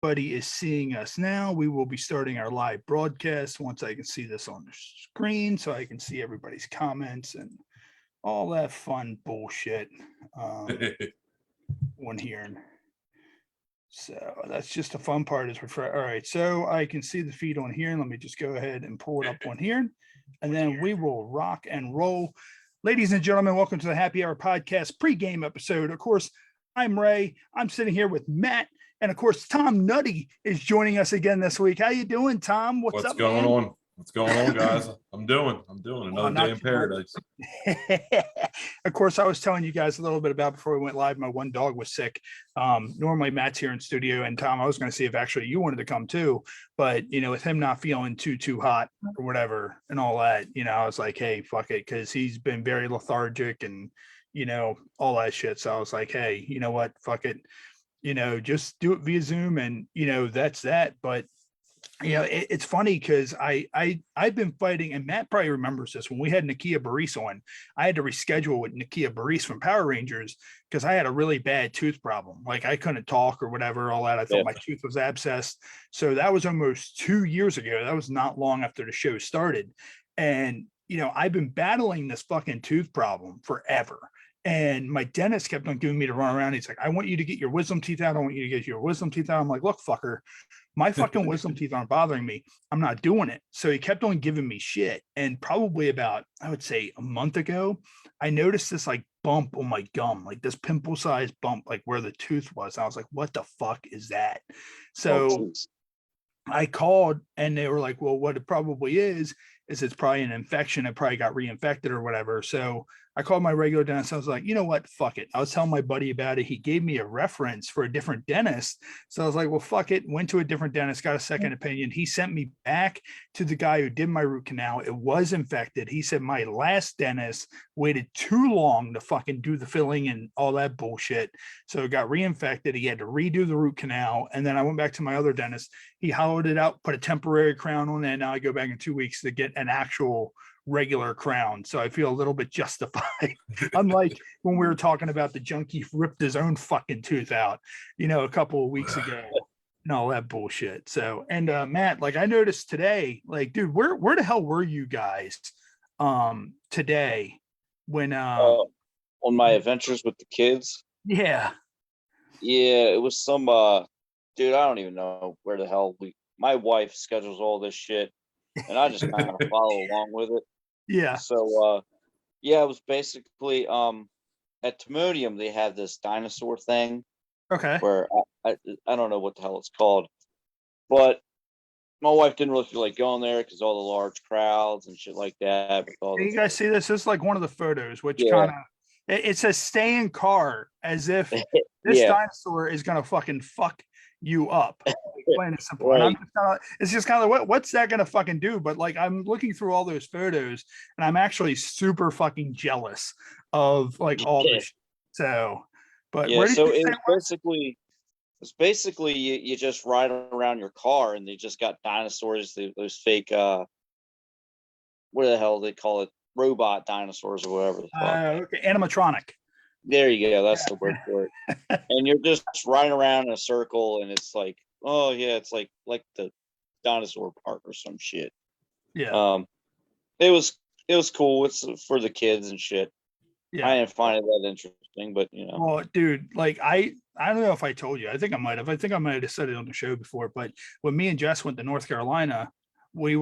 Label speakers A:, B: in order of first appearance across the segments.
A: Everybody is seeing us now. We will be starting our live broadcast once I can see this on the screen so I can see everybody's comments and all that fun bullshit on here. So that's just the fun part is all right. So I can see the feed on here. Let me just go ahead and pull it up on here and then we will rock and roll. Ladies and gentlemen, welcome to the Happy Hour Podcast pregame episode. Of course, I'm Ray. I'm sitting here with Matt. And of course, Tom Nutty is joining us again this week. How you doing, Tom?
B: What's up, going man? On? What's going on, guys? I'm doing another day in paradise.
A: Of course, I was telling you guys a little bit about before we went live. My one dog was sick. Normally Matt's here in studio, and Tom, I was going to see if actually you wanted to come too, but with him not feeling too hot or whatever and all that, I was like, hey, fuck it, because he's been very lethargic and all that shit. So I was like, hey, you know what, fuck it. Just do it via Zoom and, that's that. But, it's funny because I've been fighting, and Matt probably remembers this, when we had Nakia Baris on, I had to reschedule with Nakia Baris from Power Rangers because I had a really bad tooth problem. Like I couldn't talk or whatever, all that. I thought my tooth was abscessed. So that was almost 2 years ago. That was not long after the show started. And, I've been battling this fucking tooth problem forever. And my dentist kept on giving me to run around. He's like, I want you to get your wisdom teeth out. I want you to get your wisdom teeth out. I'm like, look, fucker, my fucking wisdom teeth aren't bothering me. I'm not doing it. So he kept on giving me shit. And probably about, I would say a month ago, I noticed this like bump on my gum, like this pimple sized bump, like where the tooth was. I was like, what the fuck is that? So I called and they were like, well, what it probably is it's probably an infection. It probably got reinfected or whatever. So I called my regular dentist. I was like, you know what? Fuck it. I was telling my buddy about it. He gave me a reference for a different dentist. So I was like, well, fuck it. Went to a different dentist, got a second opinion. He sent me back to the guy who did my root canal. It was infected. He said my last dentist waited too long to fucking do the filling and all that bullshit. So it got reinfected. He had to redo the root canal. And then I went back to my other dentist. He hollowed it out, put a temporary crown on it. And now I go back in 2 weeks to get an actual regular crown. So I feel a little bit justified. Unlike when we were talking about the junkie ripped his own fucking tooth out, a couple of weeks ago and all that bullshit. So, and Matt, like I noticed today, like, dude, where the hell were you guys today when
C: on my adventures with the kids?
A: Yeah,
C: it was some dude, I don't even know where the hell my wife schedules all this shit and I just kind of follow along with it.
A: Yeah.
C: So it was basically at Timonium they have this dinosaur thing.
A: Okay.
C: Where I don't know what the hell it's called, but my wife didn't really feel like going there because all the large crowds and shit like that.
A: You guys see this? This is like one of the photos, which kind of it says stay in car as if this dinosaur is gonna fucking fuck you up. Plain and simple.
C: Right.
A: And it's just kind of like, what's that gonna fucking do? But like I'm looking through all those photos and I'm actually super fucking jealous of like all this. So, but
C: so it's basically you just ride around your car and they just got dinosaurs, those fake what the hell they call it, robot dinosaurs or whatever the fuck.
A: Okay, animatronic.
C: There you go. That's the word for it. And you're just riding around in a circle, and it's like, oh yeah, it's like the dinosaur park or some shit.
A: Yeah.
C: It was cool. It's for the kids and shit.
A: Yeah.
C: I didn't find it that interesting, but
A: Well, dude, like I don't know if I told you. I think I might have. I think I might have said it on the show before. But when me and Jess went to North Carolina, we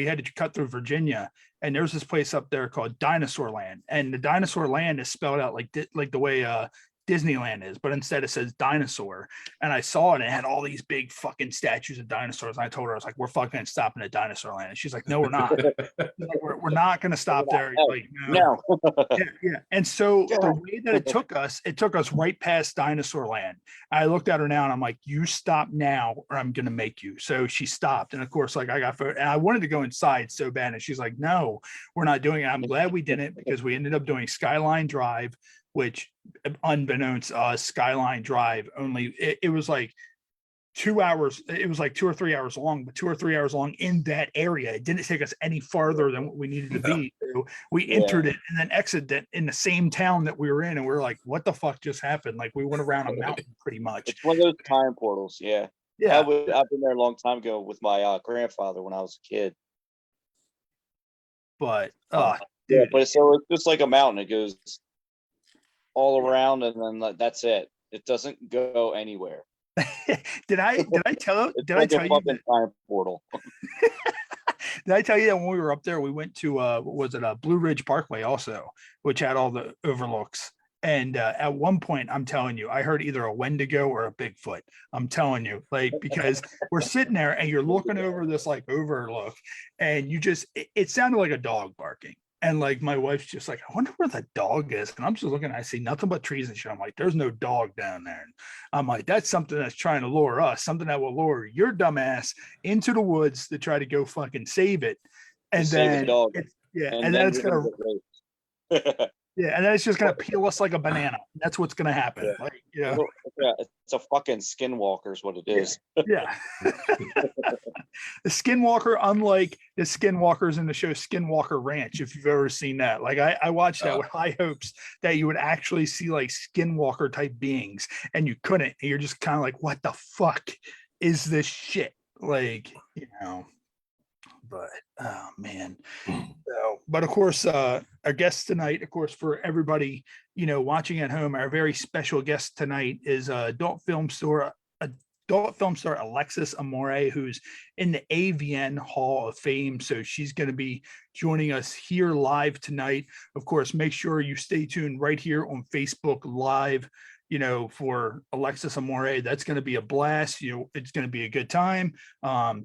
A: had to cut through Virginia, and there's this place up there called Dinosaur Land, and the Dinosaur Land is spelled out like the way Disneyland is, but instead it says dinosaur. And I saw it and it had all these big fucking statues of dinosaurs. And I told her, I was like, we're fucking stopping at Dinosaur Land. And she's like, no, we're not. Like, we're not going to stop there. Like, no. Yeah. And so the way that it took us right past Dinosaur Land. I looked at her now and I'm like, you stop now or I'm going to make you. So she stopped. And of course, like I got, and I wanted to go inside so bad. And she's like, no, we're not doing it. I'm glad we didn't, because we ended up doing Skyline Drive, which unbeknownst to us, Skyline Drive only, it was like 2 hours. It was like 2 or 3 hours long, but 2 or 3 hours long in that area. It didn't take us any farther than what we needed to be. So we entered it and then exited in the same town that we were in. And we were like, what the fuck just happened? Like we went around a mountain pretty much.
C: It's one of those time portals. Yeah.
A: Yeah,
C: I've been there a long time ago with my grandfather when I was a kid.
A: but
C: Yeah,
A: dude,
C: but so it's just like a mountain. It goes all around, and then that's it. It doesn't go anywhere. It's
A: did I
C: like a
A: tell you
C: fucking time portal.
A: did I tell you that when we were up there, we went to what was it, Blue Ridge Parkway also, which had all the overlooks. And at one point, I'm telling you, I heard either a Wendigo or a Bigfoot. I'm telling you, like, because we're sitting there and you're looking over this like overlook, and it sounded like a dog barking. And like my wife's just like, I wonder where the dog is. And I'm just looking, I see nothing but trees and shit. I'm like, there's no dog down there. And I'm like, that's something that's trying to lure us, something that will lure your dumbass into the woods to try to go fucking save it. And
C: Save a
A: then
C: dog,
A: and then it's
C: you're
A: gonna
C: get raped.
A: and then it's just gonna peel us like a banana. That's what's gonna happen.
C: Yeah.
A: Like,
C: Yeah, it's a fucking skinwalker is what it is.
A: yeah. The Skinwalker, unlike the Skinwalkers in the show Skinwalker Ranch, if you've ever seen that. Like I watched that with high hopes that you would actually see like Skinwalker type beings, and you couldn't. You're just kind of like, what the fuck is this shit? Like, but oh man. So, but of course, our guest tonight, of course, for everybody, watching at home, our very special guest tonight is adult film star Alexis Amore, who's in the AVN Hall of Fame. So she's going to be joining us here live tonight. Of course, make sure you stay tuned right here on Facebook Live, for Alexis Amore. That's going to be a blast. It's going to be a good time.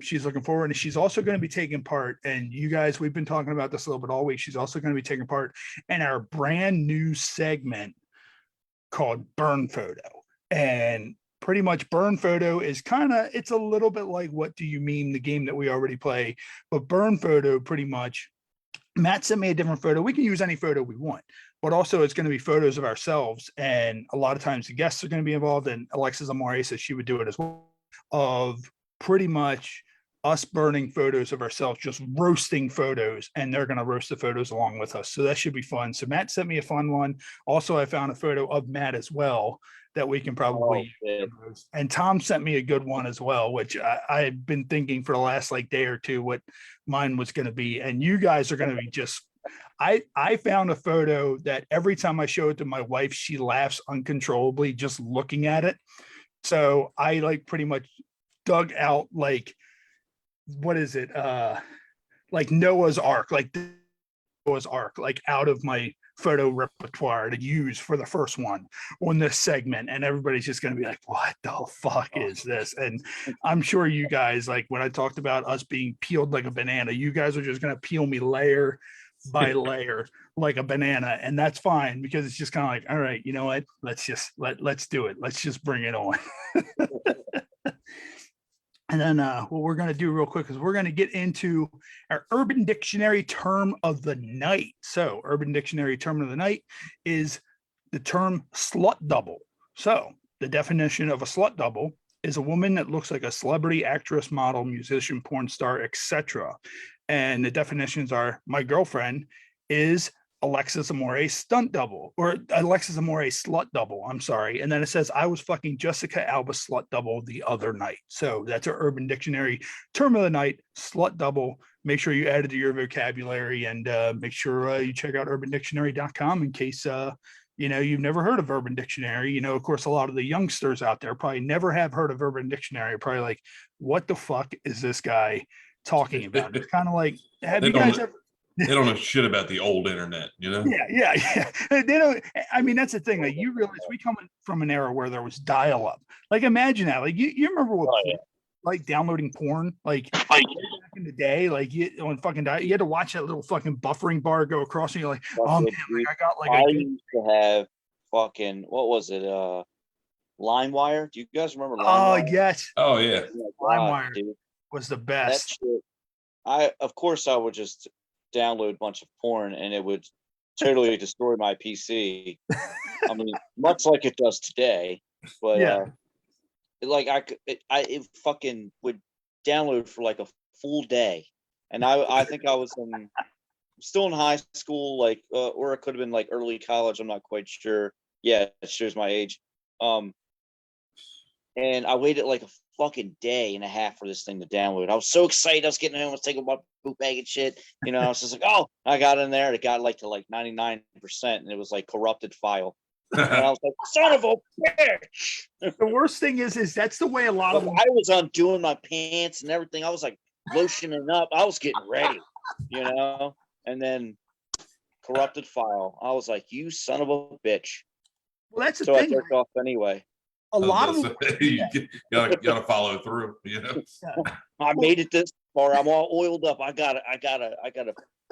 A: She's looking forward, and she's also going to be taking part. And you guys, we've been talking about this a little bit all week. She's also going to be taking part in our brand new segment called Burn Photo. And pretty much Burn Photo is it's a little bit like What Do You Meme, the game that we already play. But Burn Photo, pretty much, Matt sent me a different photo. We can use any photo we want, but also it's going to be photos of ourselves. And a lot of times the guests are going to be involved, and Alexis Amore says she would do it as well, of pretty much us burning photos of ourselves, just roasting photos, and they're going to roast the photos along with us. So that should be fun. So Matt sent me a fun one. Also, I found a photo of Matt as well that we can probably use. And Tom sent me a good one as well, which I've been thinking for the last day or two what mine was going to be. And you guys are going to be just, I found a photo that every time I show it to my wife, she laughs uncontrollably just looking at it. So I pretty much dug out what is it? Like Noah's Ark, out of my photo repertoire to use for the first one on this segment. And everybody's just going to be like, what the fuck is this? And I'm sure you guys, when I talked about us being peeled like a banana, you guys are just going to peel me layer by layer like a banana. And that's fine, because it's just kind of like, all right, you know what? Let's do it. Let's just bring it on. And then what we're going to do real quick is we're going to get into our Urban Dictionary term of the night. So Urban Dictionary term of the night is the term slut double. So the definition of a slut double is a woman that looks like a celebrity, actress, model, musician, porn star, etc. And the definitions are: my girlfriend is Alexis Amore stunt double, or Alexis Amore slut double. I'm sorry. And then it says, I was fucking Jessica Alba slut double the other night. So that's our Urban Dictionary term of the night, slut double. Make sure you add it to your vocabulary, and make sure you check out urbandictionary.com in case, you've never heard of Urban Dictionary. Of course, a lot of the youngsters out there probably never have heard of Urban Dictionary. Probably like, what the fuck is this guy talking about? It's kind of like, have you guys ever?
B: They don't know shit about the old internet,
A: Yeah. They don't. I mean, that's the thing. Like, you realize we come from an era where there was dial-up. Like, imagine that. Like, you remember what, downloading porn, back in the day, you on fucking you had to watch that little fucking buffering bar go across, and you're like, oh man, I got
C: I used to have fucking, what was it? LimeWire. Do you guys remember LimeWire?
A: Oh yes.
B: Oh yeah.
A: LimeWire was the best.
C: Of course I would just download a bunch of porn, and it would totally destroy my PC. I mean, much like it does today. But it fucking would download for a full day, and I think I was still in high school, or it could have been early college. I'm not quite sure. Yeah, it shows my age. And I waited a fucking day and a half for this thing to download. I was so excited. I was getting home, I was taking my boot bag and shit. You know, I was just like, oh, I got in there. It got like to like 99%, and it was like corrupted file. And I was like, son of a bitch.
A: The worst thing is that's the way a lot of them.
C: I was undoing my pants and everything. I was like lotioning up. I was getting ready, you know, and then corrupted file. I was like, you son of a bitch.
A: Well, that's the
C: So
A: thing.
C: I jerked off anyway.
A: A lot of them.
B: You gotta follow through, you know.
C: I made it this far. I'm all oiled up. I gotta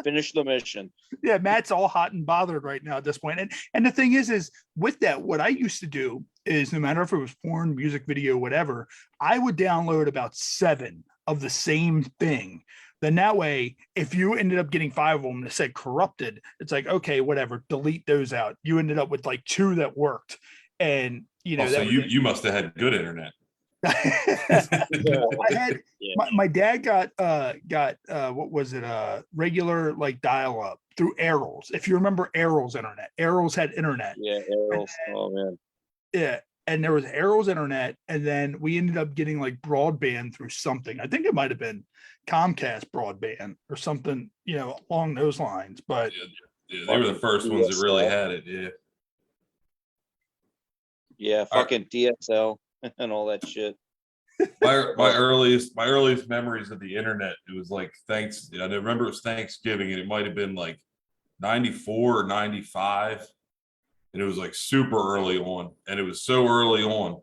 C: finish the mission.
A: Yeah, Matt's all hot and bothered right now at this point. And the thing is with that, what I used to do is no matter if it was porn, music video, whatever, I would download about 7 of the same thing. Then that way, if you ended up getting 5 of them that said corrupted, it's like, okay, whatever, delete those out. You ended up with like 2 that worked. And you know,
B: so you must have had good internet.
A: I had my dad got what was it, regular like dial-up through Arrows. If you remember Arrows internet, Arrows had internet.
C: Yeah, Arrows. Oh man.
A: Yeah, and there was Arrows internet, and then we ended up getting like broadband through something. I think it might have been Comcast broadband or something, you know, along those lines. But
B: yeah, they were the first ones that really had it. Yeah.
C: Yeah, fucking DSL and all that shit.
B: My earliest memories of the internet, it was like I remember it was Thanksgiving, and it might have been like 94 or 95, and it was like super early on, and it was so early on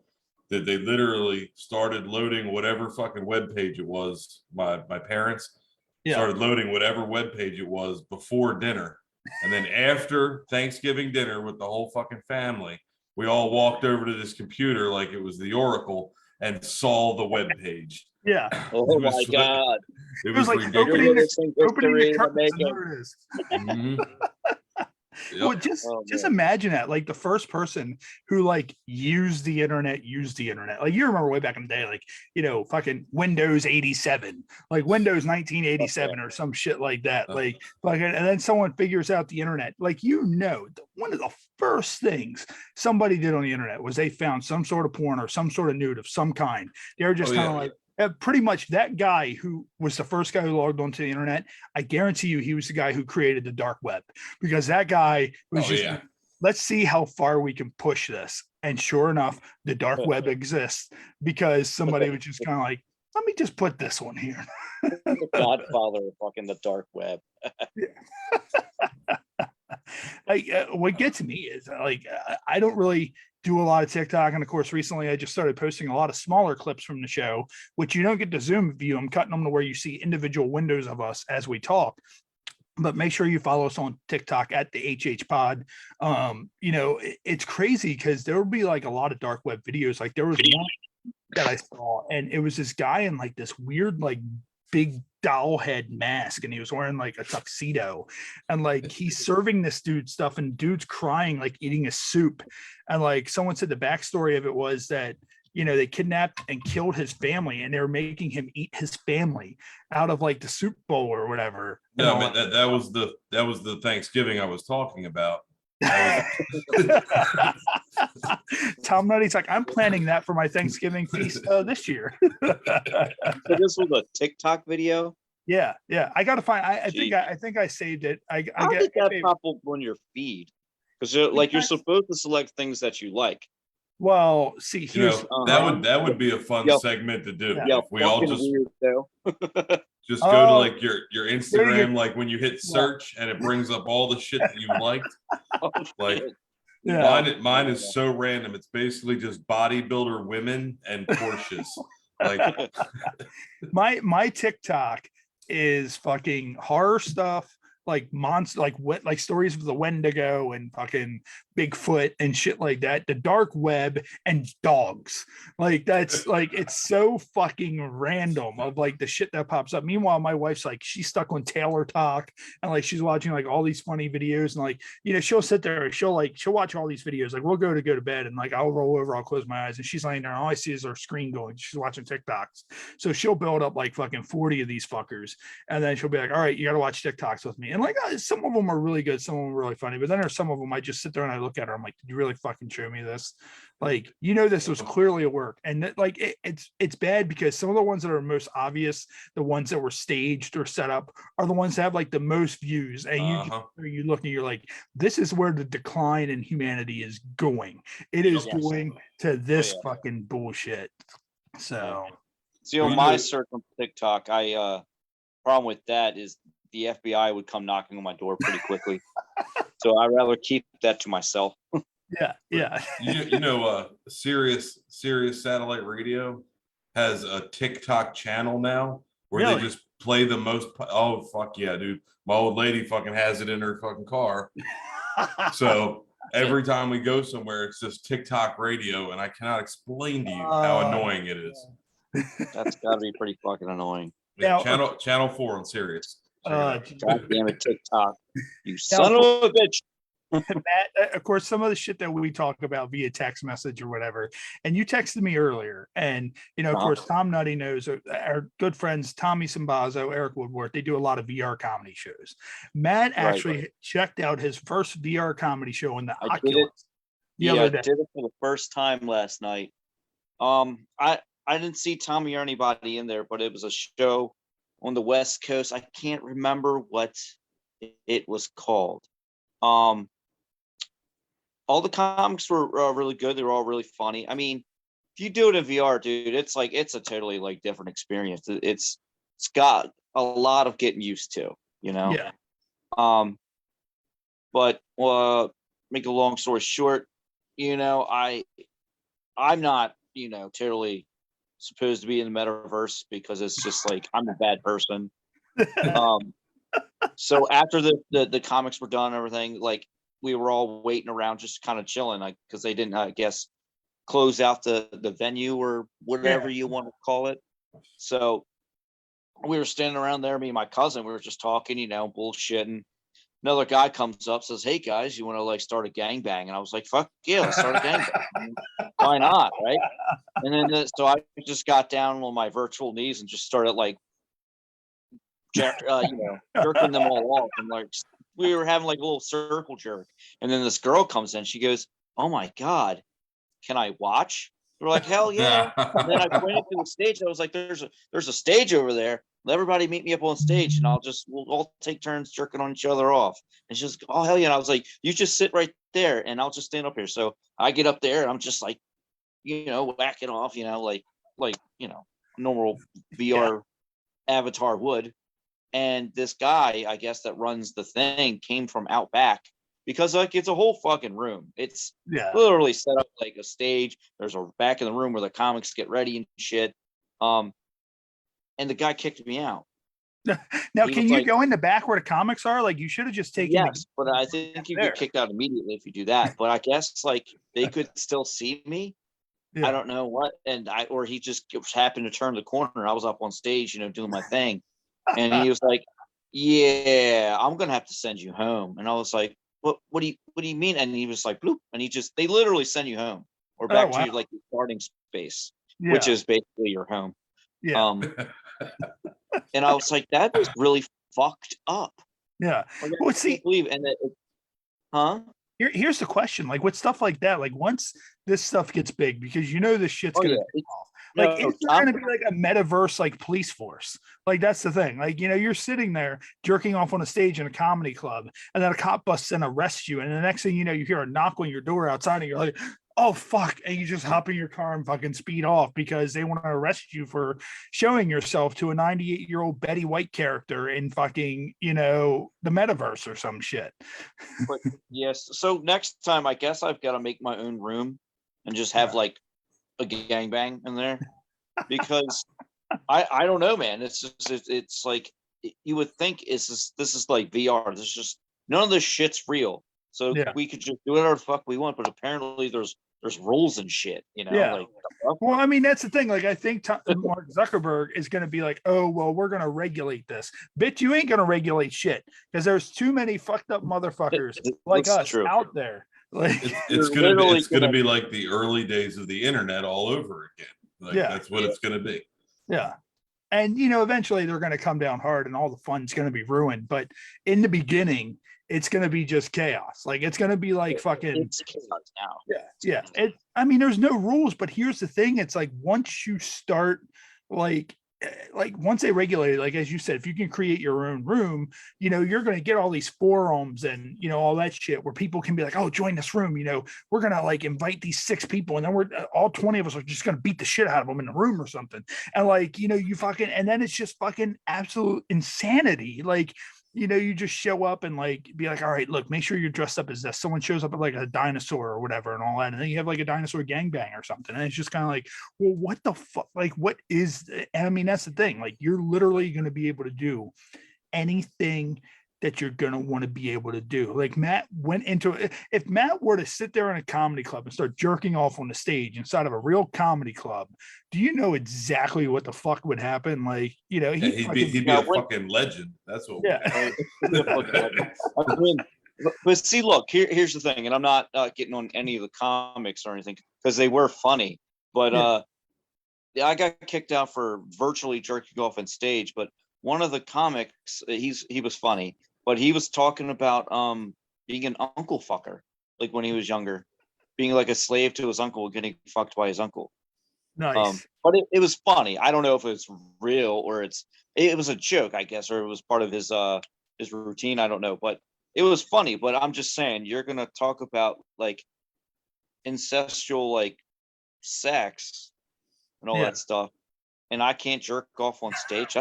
B: that they literally started loading whatever fucking web page it was. My parents started loading whatever web page it was before dinner, and then after Thanksgiving dinner with the whole fucking family, we all walked over to this computer like it was the Oracle and saw the web page.
A: yeah,
C: Oh my god!
B: It was
A: like
B: ridiculous.
A: opening the curtains, and there it is.
B: Mhm. Yep.
A: Well, just imagine that, like the first person who like used the internet. Like you remember way back in the day, like, you know, fucking Windows 87, like Windows 1987 or some shit like that. Like, and then someone figures out the internet. Like, you know, one of the first things somebody did on the internet was they found some sort of porn or some sort of nude of some kind. They're just kind of like, pretty much that guy who was the first guy who logged onto the internet, I guarantee you he was the guy who created the dark web, because that guy was like, let's see how far we can push this. And sure enough, the dark web exists because somebody was just kind of like, let me just put this one here.
C: The godfather of fucking the dark web.
A: Like, what gets me is like, I don't really do a lot of TikTok. And of course, recently I just started posting a lot of smaller clips from the show, which you don't get to Zoom view. I'm cutting them to where you see individual windows of us as we talk. But make sure you follow us on TikTok at the HH Pod. You know, it's crazy because there will be like a lot of dark web videos. Like there was one that I saw, and it was this guy in like this weird, like big doll head mask, and he was wearing like a tuxedo, and like he's serving this dude stuff, and dude's crying, like eating a soup. And like someone said the backstory of it was that, you know, they kidnapped and killed his family, and they were making him eat his family out of like the soup bowl or whatever.
B: No, I mean, that was the Thanksgiving I was talking about.
A: Tom Nutty's like, I'm planning that for my Thanksgiving feast this year.
C: So this was a TikTok video.
A: Yeah. I gotta find. I think I saved it.
C: How did that pop up on your feed? Because you're supposed to select things that you like.
A: Well, see, here's
B: that would be a fun segment to do.
C: Yeah,
B: if we all just just go to like your Instagram, like when you hit search and it brings up all the shit that you liked. Like mine is so random. It's basically just bodybuilder women and Porsches. Like
A: my TikTok is fucking horror stuff, like monster, like stories of the Wendigo and fucking Bigfoot and shit like that. The dark web and dogs. Like that's like, it's so fucking random of like the shit that pops up. Meanwhile, my wife's like, she's stuck on Taylor Talk, and like she's watching like all these funny videos, and like, you know, she'll sit there, she'll watch all these videos. Like we'll go to bed, and like I'll roll over, I'll close my eyes, and she's laying there, and all I see is her screen going. She's watching TikToks. So she'll build up like fucking 40 of these fuckers, and then she'll be like, all right, you got to watch TikToks with me. And like some of them are really good, some of them are really funny, but then there's some of them I just sit there and I look look at her. I'm like, did you really fucking show me this? Like, you know, this was clearly a work. And it's bad because some of the ones that are most obvious, the ones that were staged or set up, are the ones that have like the most views. And you look and you're like, this is where the decline in humanity is going. It is going to this fucking bullshit. So
C: see, on my search on TikTok, problem with that is the FBI would come knocking on my door pretty quickly. So I'd rather keep that to myself.
A: Yeah.
B: Sirius Satellite Radio has a TikTok channel now where they just play the most. Oh, fuck yeah, dude. My old lady fucking has it in her fucking car. So every time we go somewhere, it's just TikTok radio, and I cannot explain to you how annoying it is.
C: That's got to be pretty fucking annoying.
B: Yeah, channel 4 on Sirius.
C: God damn it, TikTok. You son of a bitch.
A: Matt, of course, some of the shit that we talk about via text message or whatever, and you texted me earlier, and of course, Tom Nutty knows our good friends Tommy Simbazo, Eric Woodworth. They do a lot of VR comedy shows. Matt actually checked out his first VR comedy show in the Oculus.
C: I did it for the first time last night. I didn't see Tommy or anybody in there, but it was a show on the West Coast. I can't remember what it was called. All the comics were really good. They were all really funny. I mean, if you do it in VR, dude, it's a totally like different experience. It's got a lot of getting used to,
A: Yeah.
C: But make a long story short, I'm not, totally supposed to be in the metaverse because it's just like I'm a bad person. So after the comics were done and everything, like we were all waiting around just kind of chilling, like because they didn't, I guess, close out the venue or whatever you want to call it. So we were standing around there, me and my cousin, we were just talking, bullshitting. Another guy comes up, says, "Hey guys, you want to like start a gangbang?" And I was like, "Fuck yeah, let's start a gangbang." Why not, right? And then so I just got down on my virtual knees and just started like jerking them all off, and like we were having like a little circle jerk. And then this girl comes in, she goes, "Oh my god, can I watch?" We're like, "Hell yeah." And then I pointed to the stage. I was like, there's a stage over there. Let everybody meet me up on stage, and we'll all take turns jerking on each other off. And she's like, "Oh hell yeah." And I was like, "You just sit right there and I'll just stand up here." So I get up there and I'm just like, whacking off, like normal VR avatar would. And this guy, I guess, that runs the thing came from out back because like it's a whole fucking room. It's literally set up like a stage. There's a back in the room where the comics get ready and shit. And the guy kicked me out.
A: Now, can you go in the back where the comics are? Like you should have just taken.
C: Yes, but I think you get kicked out immediately if you do that. But I guess like they could still see me. Yeah. I don't know what, or he just happened to turn the corner. I was up on stage, doing my thing. And he was like, "Yeah, I'm gonna have to send you home." And I was like, "What do you mean?" And he was like, "Bloop," and they literally send you home or back to your like your starting space, which is basically your home. Yeah. And I was like, that was really fucked up.
A: Yeah.
C: Like, well, see, believe and
A: Here's the question: like with stuff like that, like once this stuff gets big, because this shit's gonna take off. Like, is there going to be like a metaverse, like police force? Like, that's the thing. Like, you're sitting there jerking off on a stage in a comedy club, and then a cop busts in, arrests you. And the next thing you know, you hear a knock on your door outside, and you're like, "Oh, fuck." And you just hop in your car and fucking speed off because they want to arrest you for showing yourself to a 98-year-old Betty White character in fucking, the metaverse or some shit.
C: But yes. So next time, I guess I've got to make my own room and just have like a gangbang in there, because I don't know, man. It's just it's like you would think this is like VR. There's just none of this shit's real. So we could just do whatever the fuck we want, but apparently there's rules and shit. Like,
A: well, I mean that's the thing. Like I think Mark Zuckerberg is going to be like, "Oh well, we're going to regulate this." Bitch, you ain't going to regulate shit because there's too many fucked up motherfuckers like us out there. Like
B: it's gonna be like the early days of the internet all over again. Like that's what it's gonna be.
A: Yeah. And eventually they're going to come down hard and all the fun's going to be ruined. But in the beginning, it's going to be just chaos. Like it's going to be like fucking
C: It's chaos now.
A: yeah. I mean, there's no rules, but here's the thing: it's like once you start, like once they regulate it, like as you said, if you can create your own room, you're going to get all these forums and all that shit where people can be like, oh, join this room. We're going to like invite these 6 people, and then we're all 20 of us are just going to beat the shit out of them in the room or something. And like, you fucking, and then it's just fucking absolute insanity. Like, you just show up and like be like, all right, look, make sure you're dressed up as this. Someone shows up at like a dinosaur or whatever and all that. And then you have like a dinosaur gangbang or something. And it's just kind of like, well, what the fuck? Like, what is, and I mean, that's the thing. Like, you're literally going to be able to do anything that you're going to want to be able to do. Like Matt went into it. If Matt were to sit there in a comedy club and start jerking off on the stage inside of a real comedy club, do you know exactly what the fuck would happen? Like, he'd
B: be a fucking legend. That's what.
A: Yeah.
C: I mean, but see, look, here's the thing, and I'm not getting on any of the comics or anything because they were funny, but I got kicked out for virtually jerking off on stage. But one of the comics, he was funny, but he was talking about being an uncle fucker, like when he was younger, being like a slave to his uncle, getting fucked by his uncle.
A: Nice.
C: But it was funny. I don't know if it's real or it was a joke, I guess, or it was part of his routine. I don't know, but it was funny. But I'm just saying, you're gonna talk about like incestual like sex and all that stuff, and I can't jerk off on stage.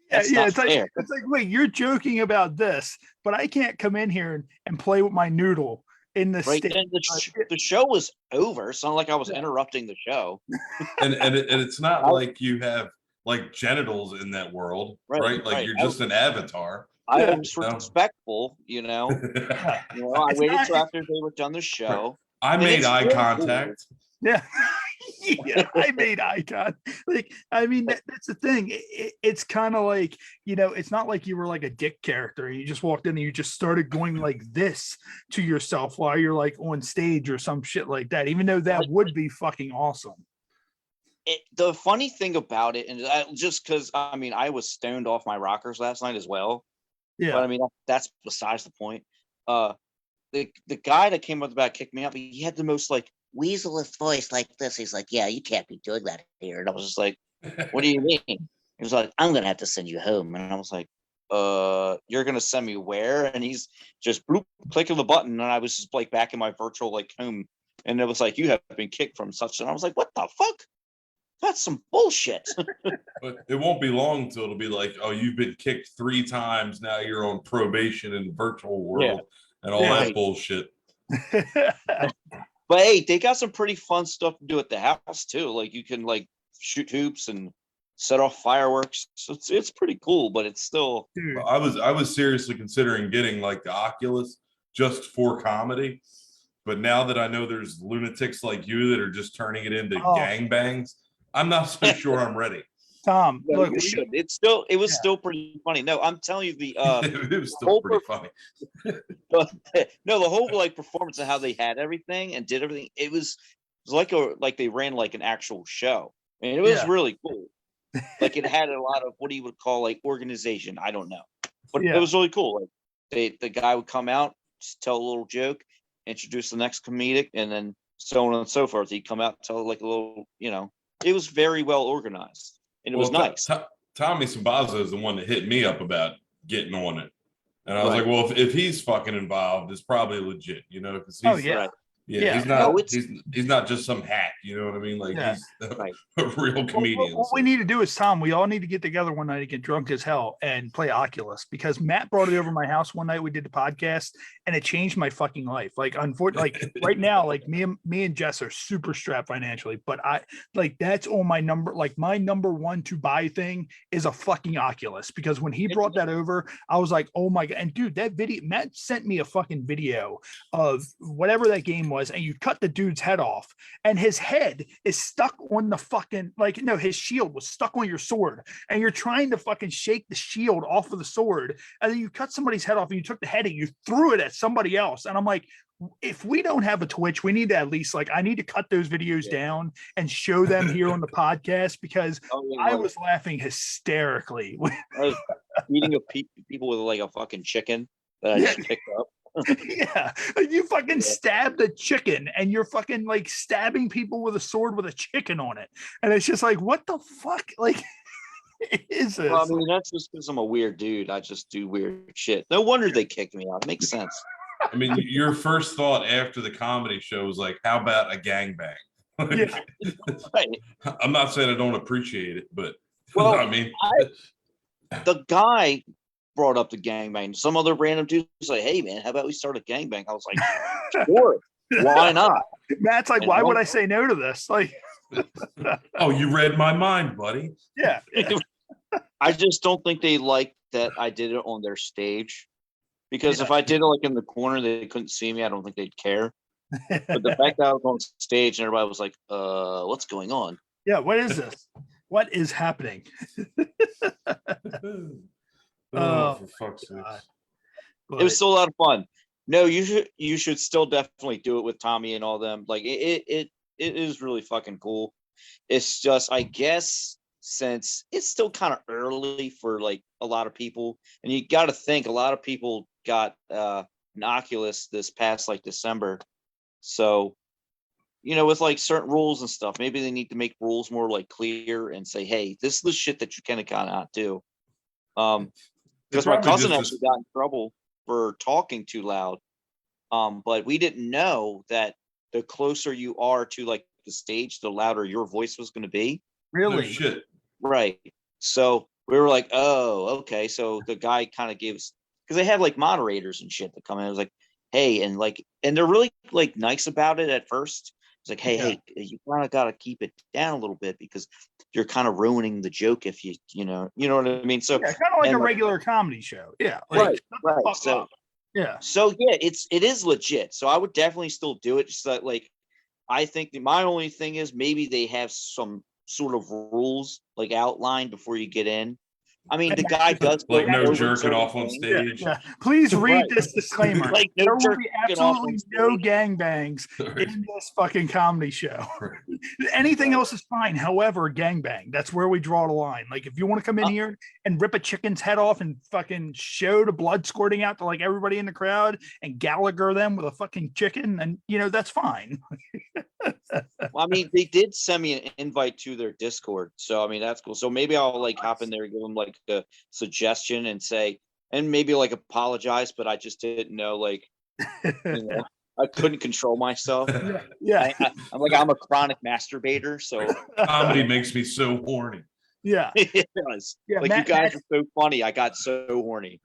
C: That's not
A: it's
C: fair.
A: like, it's like, wait, you're joking about this, but I can't come in here and play with my noodle in the
C: Right
A: stage.
C: then, the show was over. It's not like I was interrupting the show.
B: And it's not like you have like genitals in that world, right? Like you're just an avatar.
C: I was respectful, I
A: It's
C: waited
A: not-
C: till after they were done the show.
B: I made eye contact.
A: Yeah. Yeah, I made eye contact. Like, I mean, that's the thing. It's kind of like, it's not like you were like a dick character. You just walked in and you just started going like this to yourself while you're like on stage or some shit like that, even though that would be fucking awesome.
C: The funny thing about it, and just because, I mean, I was stoned off my rockers last night as well.
A: Yeah.
C: But I mean, that's besides the point. The guy that came up the back kicked me out, but he had the most like weaselish voice like this. He's like, yeah, you can't be doing that here. And I was just like, what do you mean? He was like, I'm gonna have to send you home. And I was like, you're gonna send me where? And he's just bloop, clicking the button, and I was just like back in my virtual like home, and it was like, you have been kicked from such, and I was like, what the fuck? That's some bullshit.
B: But it won't be long until it'll be like, oh, you've been kicked 3 times. Now you're on probation in the virtual world and all that bullshit.
C: But hey, they got some pretty fun stuff to do at the house too. Like you can like shoot hoops and set off fireworks. So it's pretty cool, but it's still.
A: Dude.
B: I was seriously considering getting like the Oculus just for comedy. But now that I know there's lunatics like you that are just turning it into gangbangs, I'm not so sure I'm ready.
A: Tom,
C: No,
A: look,
C: you should. It was still pretty funny. No, I'm telling you,
B: it was still pretty funny.
C: No, the whole like performance and how they had everything and did everything. It was like they ran like an actual show. I mean, it was really cool. Like it had a lot of what you would call like organization. I don't know, but it was really cool. Like the guy would come out, just tell a little joke, introduce the next comedic, and then so on and so forth. He'd come out, tell like a little, it was very well organized. And it was nice.
B: Tommy Sabaza is the one that hit me up about getting on it. And I was like, well, if he's fucking involved, it's probably legit, because he's he's not just some hack, you know what I mean? Like he's a real comedian.
A: What we need to do is, Tom, we all need to get together one night and get drunk as hell and play Oculus, because Matt brought it over my house one night. We did the podcast and it changed my fucking life. Like, unfortunately, like right now, like me and Jess are super strapped financially, but that's on my number. Like my number one to buy thing is a fucking Oculus, because when he brought that over, I was like, oh my God. And dude, that video, Matt sent me a fucking video of whatever that game was, and you cut the dude's head off and his head is stuck on the fucking, his shield was stuck on your sword, and you're trying to fucking shake the shield off of the sword, and then you cut somebody's head off and you took the head and you threw it at somebody else. And I'm like, if we don't have a Twitch, we need to at least I need to cut those videos down and show them here on the podcast because I was laughing hysterically.
C: I was eating people with like a fucking chicken that I just picked up.
A: Yeah, you fucking stabbed a chicken and you're fucking like stabbing people with a sword with a chicken on it. And it's just like, what the fuck? Like, is this?
C: Well, I mean, that's just because I'm a weird dude. I just do weird shit. No wonder they kicked me out. It makes sense.
B: I mean, your first thought after the comedy show was like, how about a gangbang?
A: Yeah.
C: Right.
B: I'm not saying I don't appreciate it, but
C: Well,
B: I mean,
C: the guy brought up the gangbang. Some other random dude was like, hey, man, how about we start a gangbang? I was like, sure. Why not?
A: Matt's like, why would I say no to this? Like,
B: oh, you read my mind, buddy.
A: Yeah.
C: I just don't think they like that I did it on their stage. Because if I did it like in the corner, they couldn't see me. I don't think they'd care. But the fact that I was on stage and everybody was like, what's going on?
A: Yeah, what is this? What is happening?
B: For fuck's sake.
C: It was still a lot of fun. No, you should still definitely do it with Tommy and all them. Like it is really fucking cool. It's just, I guess, since it's still kind of early for like a lot of people, and you got to think a lot of people got an Oculus this past like December. So, with like certain rules and stuff, maybe they need to make rules more like clear and say, hey, this is the shit that you cannot do. Because my cousin actually got in trouble for talking too loud. But we didn't know that the closer you are to like the stage, the louder your voice was going to be.
A: Really?
B: No shit.
C: Right. So we were like, oh, okay. So the guy kind of gives, because they had like moderators and shit that come in. It was like, hey, and they're really like nice about it at first. It's like, hey, you kind of got to keep it down a little bit because you're kind of ruining the joke if you know what I mean. So
A: kind of like a regular comedy show. Yeah.
C: Right. So
A: yeah.
C: So yeah, it is legit. So I would definitely still do it. Just that, like, I think my only thing is maybe they have some sort of rules like outlined before you get in. I mean, the guy does
B: like no jerking off on stage.
A: Yeah. Please read this disclaimer.
C: Like, no
A: there will
C: jerking
A: be
C: off
A: absolutely
C: on
A: no
C: stage.
A: gangbangs in this fucking comedy show. Anything else is fine. However, gangbang, that's where we draw the line. Like, if you want to come in here and rip a chicken's head off and fucking show the blood squirting out to like everybody in the crowd and Gallagher them with a fucking chicken, and that's fine.
C: Well, I mean, they did send me an invite to their Discord, so I mean that's cool. So maybe I'll like hop in there and give them like a suggestion and say, and maybe like apologize, but I just didn't know, like, I couldn't control myself.
A: Yeah.
C: I'm like, I'm a chronic masturbator, so
B: Comedy makes me so horny.
A: Yeah.
C: It does.
A: Yeah,
C: like,
A: Matt,
C: you guys are so funny. I got so horny.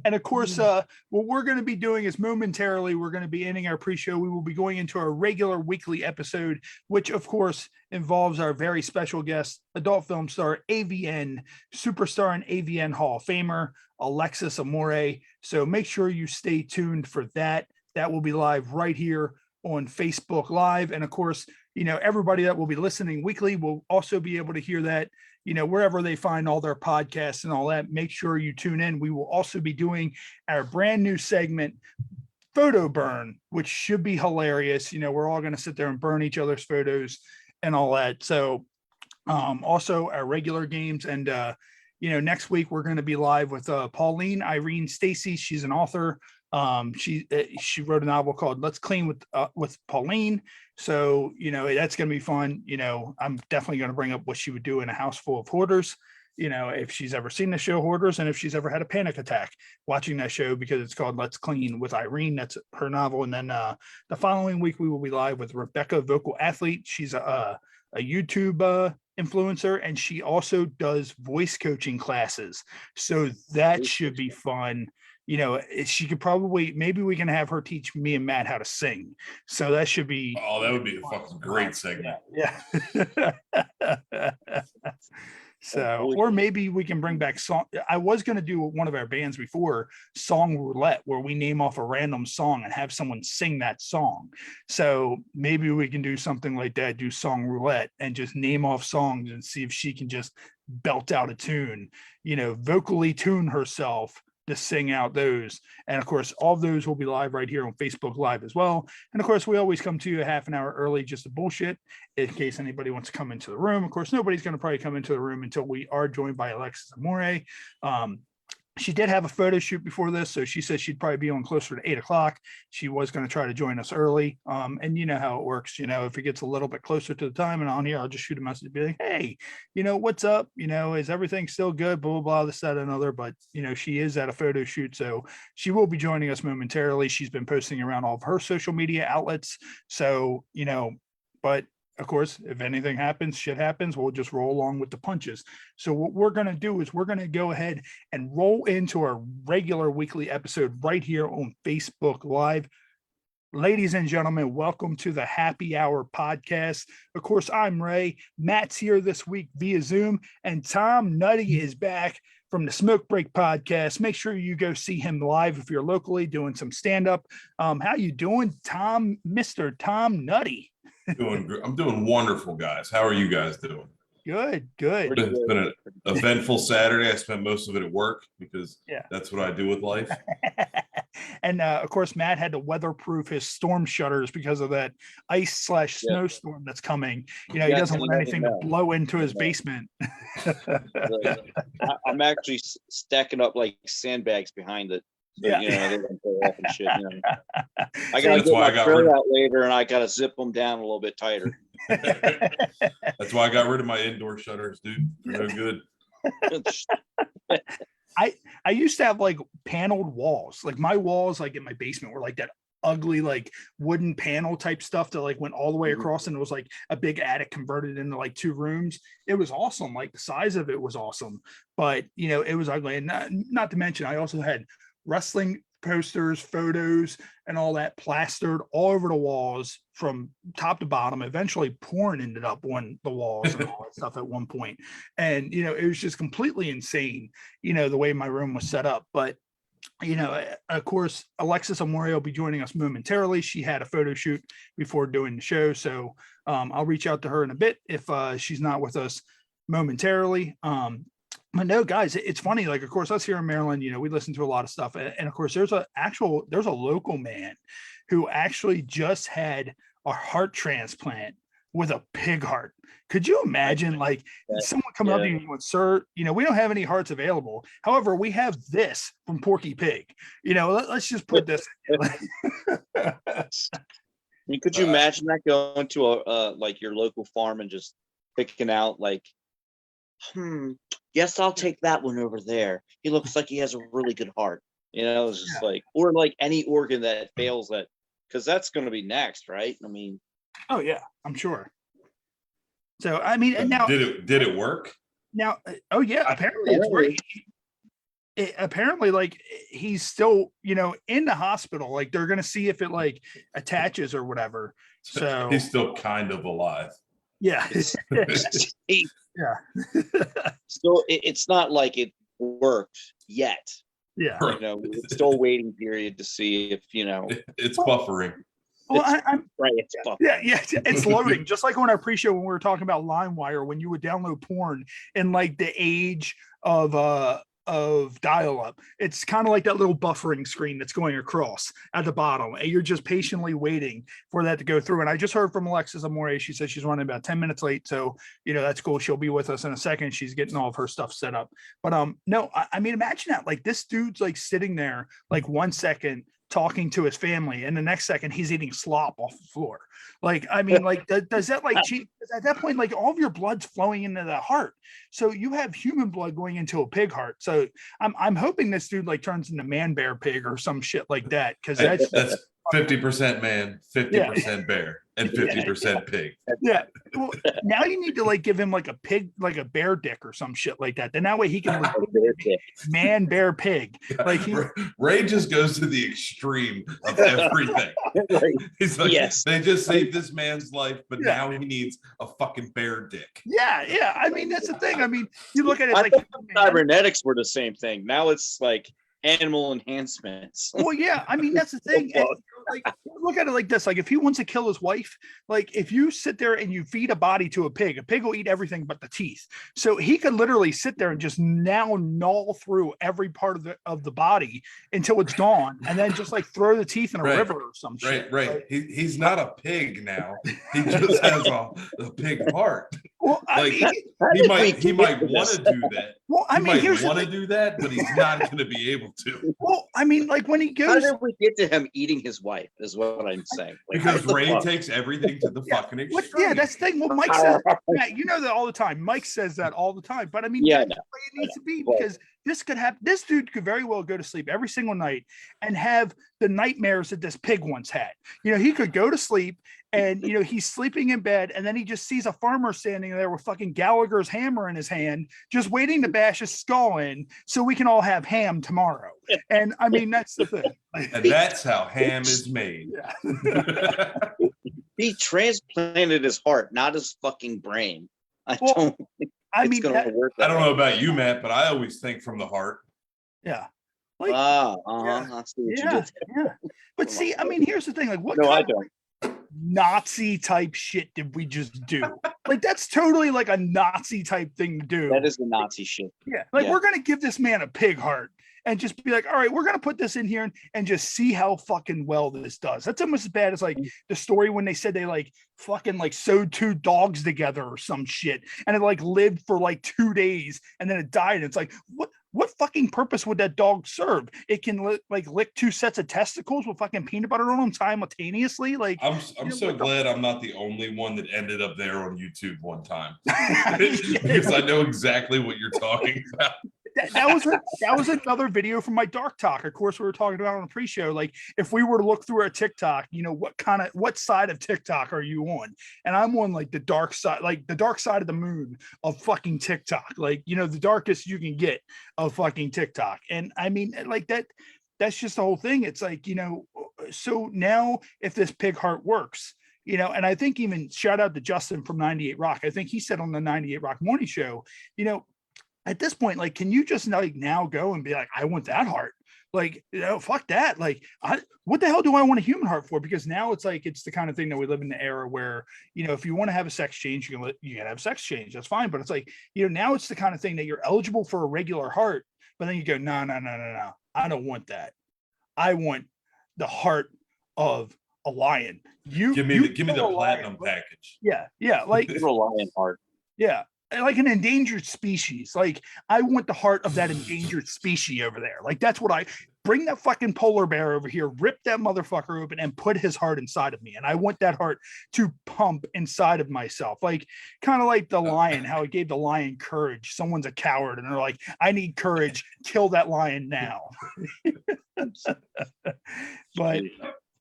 A: And of course, what we're going to be doing is momentarily, we're going to be ending our pre-show. We will be going into our regular weekly episode, which of course involves our very special guest, adult film star, AVN superstar and AVN Hall of Famer, Alexis Amore. So make sure you stay tuned for that. That will be live right here on Facebook Live. And of course, everybody that will be listening weekly will also be able to hear that, wherever they find all their podcasts and all that. Make sure you tune in. We will also be doing our brand new segment, Photo Burn, which should be hilarious. We're all going to sit there and burn each other's photos and all that. So also our regular games. And, next week we're going to be live with Pauline Irene Stacy. She's an author. She wrote a novel called Let's Clean with Pauline. So, that's going to be fun. I'm definitely going to bring up what she would do in a house full of hoarders, if she's ever seen the show Hoarders and if she's ever had a panic attack watching that show, because it's called Let's Clean with Irene. That's her novel. And then the following week, we will be live with Rebecca, vocal athlete. She's a YouTube influencer, and she also does voice coaching classes. So that should be fun. She could maybe we can have her teach me and Matt how to sing. So that should be.
B: Oh, that would be a fucking great segment.
A: Yeah. So, or maybe we can bring back song. I was going to do one of our bands before, Song Roulette, where we name off a random song and have someone sing that song. So maybe we can do something like that, do Song Roulette and just name off songs and see if she can just belt out a tune, vocally tune herself to sing out those. And of course, all of those will be live right here on Facebook Live as well. And of course, we always come to you a half an hour early just to bullshit in case anybody wants to come into the room. Of course, nobody's going to probably come into the room until we are joined by Alexis Amore. She did have a photo shoot before this, so she said she'd probably be on closer to 8 o'clock. She was going to try to join us early. And you know how it works. If it gets a little bit closer to the time and on here, I'll just shoot a message, be like, hey, what's up? Is everything still good? Blah, blah, blah, this, that, and another. But, she is at a photo shoot, so she will be joining us momentarily. She's been posting around all of her social media outlets. So, but of course, if anything happens, shit happens, we'll just roll along with the punches. So what we're going to do is we're going to go ahead and roll into our regular weekly episode right here on Facebook Live. Ladies and gentlemen, welcome to the Happy Hour podcast. Of course, I'm Ray. Matt's here this week via Zoom, and Tom Nutty is back from the Smoke Break podcast. Make sure you go see him live if you're locally doing some stand-up. How you doing, Tom, Mr. Tom Nutty?
B: I'm doing wonderful, guys. How are you guys doing?
A: Good.
B: It's been an eventful Saturday. I spent most of it at work because that's what I do with life.
A: And of course, Matt had to weatherproof his storm shutters because of that ice/snowstorm that's coming. He doesn't want anything to blow into his basement.
C: I'm actually stacking up like sandbags behind it. So, they don't go off and shit. I gotta get my trailer out later, and I gotta zip them down a little bit tighter.
B: That's why I got rid of my indoor shutters, dude. They're no good.
A: I used to have like paneled walls. Like my walls, like in my basement, were like that ugly, like wooden panel type stuff that like went all the way across, and it was like a big attic converted into like 2 rooms. It was awesome. Like the size of it was awesome, but it was ugly. And not to mention, I also had wrestling posters, photos, and all that plastered all over the walls from top to bottom. Eventually porn ended up on the walls and all that stuff at one point. And, it was just completely insane, the way my room was set up. But, of course, Alexis Amore will be joining us momentarily. She had a photo shoot before doing the show. So I'll reach out to her in a bit if she's not with us momentarily. But no, guys, it's funny. Like, of course, us here in Maryland, we listen to a lot of stuff. And of course, there's a local man who actually just had a heart transplant with a pig heart. Could you imagine someone coming up to you and going, sir, we don't have any hearts available. However, we have this from Porky Pig. Let's just put this.
C: Could you imagine that going to a like your local farm and just picking out yes, I'll take that one over there. He looks like he has a really good heart. It's just or like any organ that fails that, because that's going to be next, right? I mean,
A: oh yeah, I'm sure. So I mean, and now
B: did it work?
A: Now, oh yeah, apparently it's working. Apparently, he's still, in the hospital. Like they're going to see if it attaches or whatever. So
B: he's still kind of alive.
A: Yeah.
C: Yeah. So it's not like it worked yet.
A: Yeah.
C: It's still a waiting period to see if
B: it's buffering.
A: Well, I'm
C: right. It's buffering.
A: Yeah, it's loading. Just like on our pre-show when we were talking about LimeWire, when you would download porn in the age of dial-up, it's kind of like that little buffering screen that's going across at the bottom, and you're just patiently waiting for that to go through. And I just heard from Alexis Amore. She said she's running about 10 minutes late, so that's cool. She'll be with us in a second. She's getting all of her stuff set up. But no, I mean, imagine that. This dude's sitting there 1 second talking to his family, and the next second he's eating slop off the floor. I mean, does that cheat? At that point, all of your blood's flowing into the heart, so you have human blood going into a pig heart. So I'm hoping this dude turns into man bear pig or some shit like that, because that's
B: 50% man, 50% bear, and 50% pig.
A: Yeah. Well, now you need to give him a pig, a bear dick or some shit like that. Then that way he can man bear pig.
B: Ray just goes to the extreme of everything. He's like, yes, they just saved this man's life, but now he needs a fucking bear dick.
A: Yeah. I mean, that's the thing. I mean, you look at it
C: I thought cybernetics were the same thing. Now it's animal enhancements.
A: Well, yeah. I mean, that's the thing. like, look at it like this. Like, if he wants to kill his wife, like, if you sit there and you feed a body to a pig will eat everything but the teeth. So he could literally sit there and just now gnaw through every part of the body until it's gone, and then just like throw the teeth in a
B: Right.
A: river or some shit.
B: Right. He's not a pig now. He just has a pig heart.
A: Well, I
B: Like,
A: mean,
B: he might want to do that.
A: well, I
B: He
A: mean,
B: might
A: here's the
B: want to
A: thing.
B: do that, but he's not going to be able to.
A: Well, I mean, like when he
C: How
A: goes,
C: did we get to him eating his wife? Is what I'm saying. Like,
B: Because
C: what the
B: Ray
C: fuck?
B: takes everything to the fucking
A: what,
B: extreme.
A: yeah, that's the thing. Well, Mike says, Matt, you know that all the time. Mike says that all the time. But I mean,
C: Yeah, I
A: that's
C: know.
A: the way it needs to be,
C: Well-
A: because this could happen. This dude could very well go to sleep every single night and have the nightmares that this pig once had. You know, he could go to sleep and, you know, he's sleeping in bed, and then he just sees a farmer standing there with fucking Gallagher's hammer in his hand, just waiting to bash his skull in so we can all have ham tomorrow. And I mean, that's the thing.
B: And that's how ham is made.
A: Yeah.
C: He transplanted his heart, not his fucking brain. I
A: Well,
C: don't think
A: I
C: it's
A: mean,
C: gonna
A: that-
C: work.
B: I
C: That
B: don't
C: way.
B: know about you, Matt, but I always think from the heart.
A: yeah. Like,
C: Ah,
A: yeah.
C: I see what you
A: yeah,
C: did.
A: yeah. But see, I mean, here's the thing. Like, what
C: No, I
A: kind of
C: don't.
A: Nazi type shit did we just do? Like, that's totally like a Nazi type thing to do.
C: That is the Nazi shit.
A: Yeah. Like,
C: yeah.
A: we're going to give this man a pig heart and just be like, all right, we're going to put this in here and just see how fucking well this does. That's almost as bad as like the story when they said they like fucking like sewed two dogs together or some shit, and it like lived for like 2 days and then it died. And it's like, what fucking purpose would that dog serve? It can like lick two sets of testicles with fucking peanut butter on them simultaneously. Like,
B: I'm
A: you know,
B: so
A: what the-
B: glad I'm not the only one that ended up there on YouTube one time. Because I know exactly what you're talking about.
A: that was another video from my dark talk. Of course, we were talking about on the pre-show. Like, if we were to look through our TikTok, you know, what side of TikTok are you on? And I'm on like the dark side of the moon of fucking TikTok. Like, you know, the darkest you can get of fucking TikTok. And I mean, like that's just the whole thing. It's like, you know, so now if this pig heart works, you know, and I think even shout out to Justin from 98 Rock. I think he said on the 98 Rock morning show, you know, at this point, like, can you just like now go and be like, I want that heart? Like, you know, fuck that. Like, what the hell do I want a human heart for? Because now it's like, it's the kind of thing that we live in the era where, you know, if you want to have a sex change, you can have sex change. That's fine. But it's like, you know, now it's the kind of thing that you're eligible for a regular heart, but then you go, no. I don't want that. I want the heart of a lion.
B: Give me the platinum package.
A: Yeah. Like,
C: You're a lion heart.
A: yeah. Like an endangered species. Like, I want the heart of that endangered species over there. Like, that's what I bring that fucking polar bear over here, rip that motherfucker open and put his heart inside of me. And I want that heart to pump inside of myself. Like, kind of like the lion, how it gave the lion courage. Someone's a coward and they're like, I need courage. Kill that lion now. But,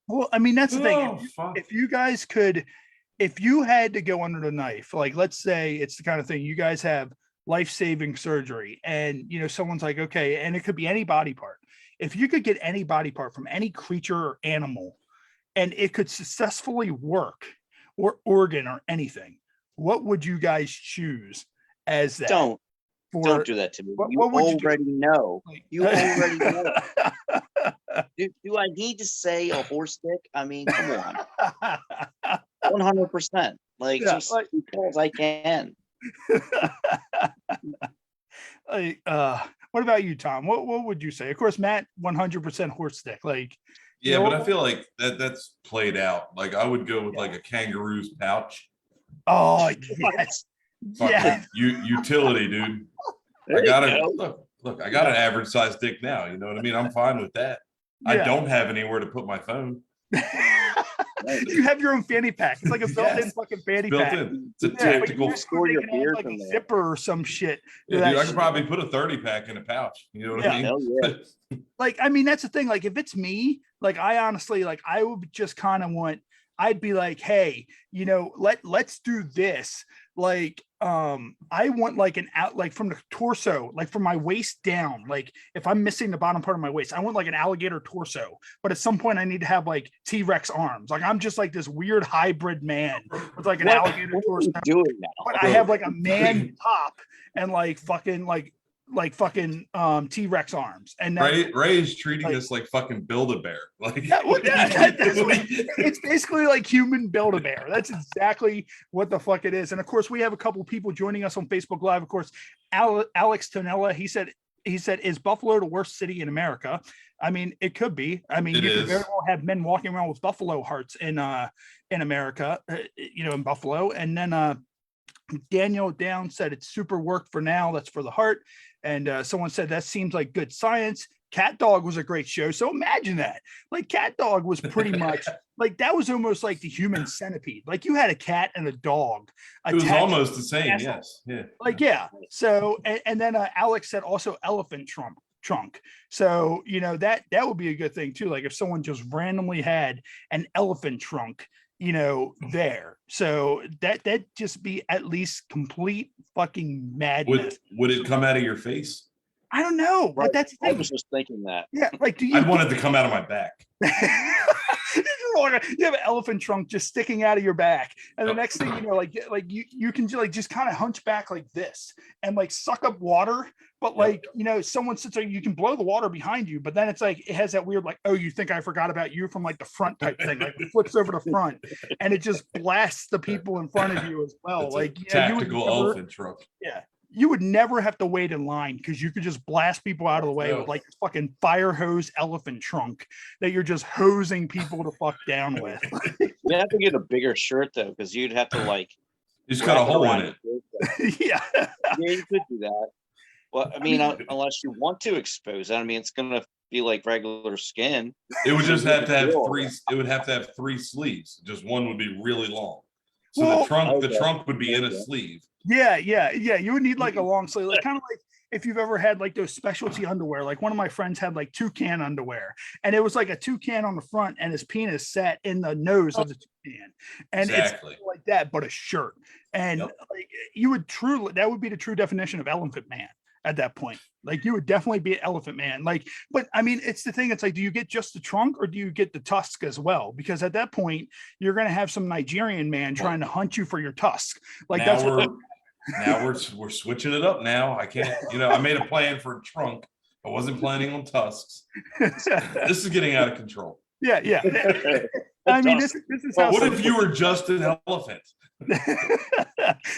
A: well, I mean, that's the thing.
B: Oh, fuck.
A: If you guys could, if you had to go under the knife, like, let's say it's the kind of thing you guys have life-saving surgery and, you know, someone's like, okay, and it could be any body part. If you could get any body part from any creature or animal and it could successfully work, or organ or anything, what would you guys choose as that?
C: Don't
A: for,
C: do that to me.
A: what
C: You
A: would you do?
C: already know.
A: like-
C: You already know. Do I need to say a horse dick? I mean, come on. 100%. Like,
A: Yeah,
C: just
A: like-
C: because I can.
A: Like, what about you, Tom? What would you say? Of course, Matt, 100% horse stick. Like,
B: Yeah,
A: you
B: but
A: know,
B: I feel like that's played out. Like, I would go with
A: Yeah.
B: like a kangaroo's pouch.
A: oh yes,
B: Fucking
A: yeah,
B: utility, dude.
C: There
B: I
C: you
B: got
C: go.
B: look, I got an average sized dick now. You know what I mean? I'm fine with that. I
A: yeah.
B: don't have anywhere to put my phone.
A: You have your own fanny pack. It's like a built-in
B: Yes.
A: fucking fanny
B: Built
A: pack.
B: in. It's a
A: Yeah, but you
B: tactical.
A: just
C: Store your
A: make it have,
C: beers
A: like
C: in
A: a
C: there.
A: zipper or some shit.
B: Yeah,
A: that
B: dude, I could
A: shit.
B: probably put a 30 pack in a pouch. You know what I
A: Yeah.
B: mean?
C: Hell yeah.
A: Like, I mean, that's the thing. Like, if it's me, like, I honestly, like, I would just kind of want, I'd be like, hey, you know, let's do this. Like, I want like an out, like from the torso, like from my waist down. Like, if I'm missing the bottom part of my waist, I want like an alligator torso. But at some point, I need to have like T-Rex arms. Like, I'm just like this weird hybrid man with like an alligator
C: What are
A: torso.
C: you doing now?
A: But I have like a man top and like fucking like like fucking T-Rex arms. And that,
B: Ray's treating
A: like,
B: this like fucking Build-A-Bear. Like
A: yeah, well, it's basically like human Build-A-Bear. That's exactly what the fuck it is. And of course, we have a couple people joining us on Facebook Live. Of course, Alex Tonella, he said, is Buffalo the worst city in America? I mean, it could be. I mean, you could very well have men walking around with buffalo hearts in America, in Buffalo. And then Daniel Down said it's super work for now. That's for the heart. And someone said that seems like good science. Cat Dog was a great show. So imagine that. Like Cat Dog was pretty much like that was almost like the human centipede. Like you had a cat and a dog.
B: It was almost the same. Yes. Yeah.
A: Like, yeah. So, and then Alex said also elephant trunk. So, that would be a good thing too. Like if someone just randomly had an elephant trunk, there. So that just be at least complete fucking madness.
B: Would it come out of your face?
A: I don't know,
C: Right.
A: but that's the
C: I
A: thing.
C: was just thinking that.
A: Yeah, like do you?
B: I want it to come out of my back.
A: You have an elephant trunk just sticking out of your back, and the next thing you know, like you can just kind of hunch back like this and like suck up water, but like someone sits there, you can blow the water behind you, but then it's like it has that weird like, oh, you think I forgot about you from like the front type thing, like it flips over the front and it just blasts the people in front of you as well.
B: It's
A: like
B: tactical elephant trunk.
A: Yeah. You would never have to wait in line because you could just blast people out of the way with like a fucking fire hose elephant trunk that you're just hosing people to fuck down with.
C: You have to get a bigger shirt though, because you'd have to like.
B: You just got a hole in it.
A: Yeah.
C: Yeah, you could do that. Well, I mean, unless you want to expose it, I mean, it's gonna be like regular skin.
B: It would just have to have three. It would have to have 3 sleeves. Just one would be really long. So the trunk would be in a sleeve.
A: Yeah. You would need like a long sleeve, like kind of like if you've ever had like those specialty underwear. Like one of my friends had like toucan underwear, and it was like a toucan on the front, and his penis sat in the nose of the toucan, and
B: Exactly.
A: it's like that, but a shirt. And like that would be the true definition of elephant man at that point. Like you would definitely be an elephant man. Like, but I mean, it's the thing. It's like, do you get just the trunk or do you get the tusk as well? Because at that point, you're going to have some Nigerian man trying to hunt you for your tusk. Like
B: now we're switching it up. Now I can't. I made a plan for a trunk. I wasn't planning on tusks. This is getting out of control.
A: Yeah. I mean, this is how.
B: What if you were just an elephant?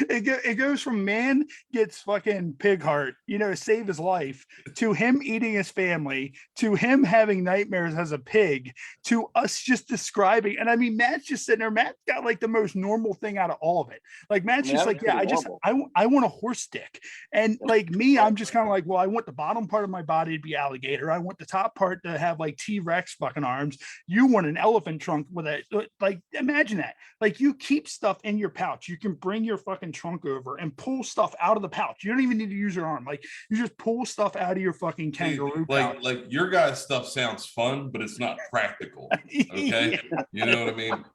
A: It goes from man gets fucking pig heart, save his life, to him eating his family, to him having nightmares as a pig, to us just describing. And I mean, Matt's just sitting there. Matt's got like the most normal thing out of all of it. Like Matt's just like, yeah, I want a horse dick. And like me, I'm just kind of like, well, I want the bottom part of my body to be alligator. I want the top part to have like T-Rex fucking arms. You want an elephant trunk with a, like, imagine that. Like you keep stuff in your pouch. You can bring your fucking trunk over and pull stuff out of the pouch. You don't even need to use your arm. Like you just pull stuff out of your fucking kangaroo pouch.
B: Like your guys' stuff sounds fun, but it's not practical. Okay, you know what I mean?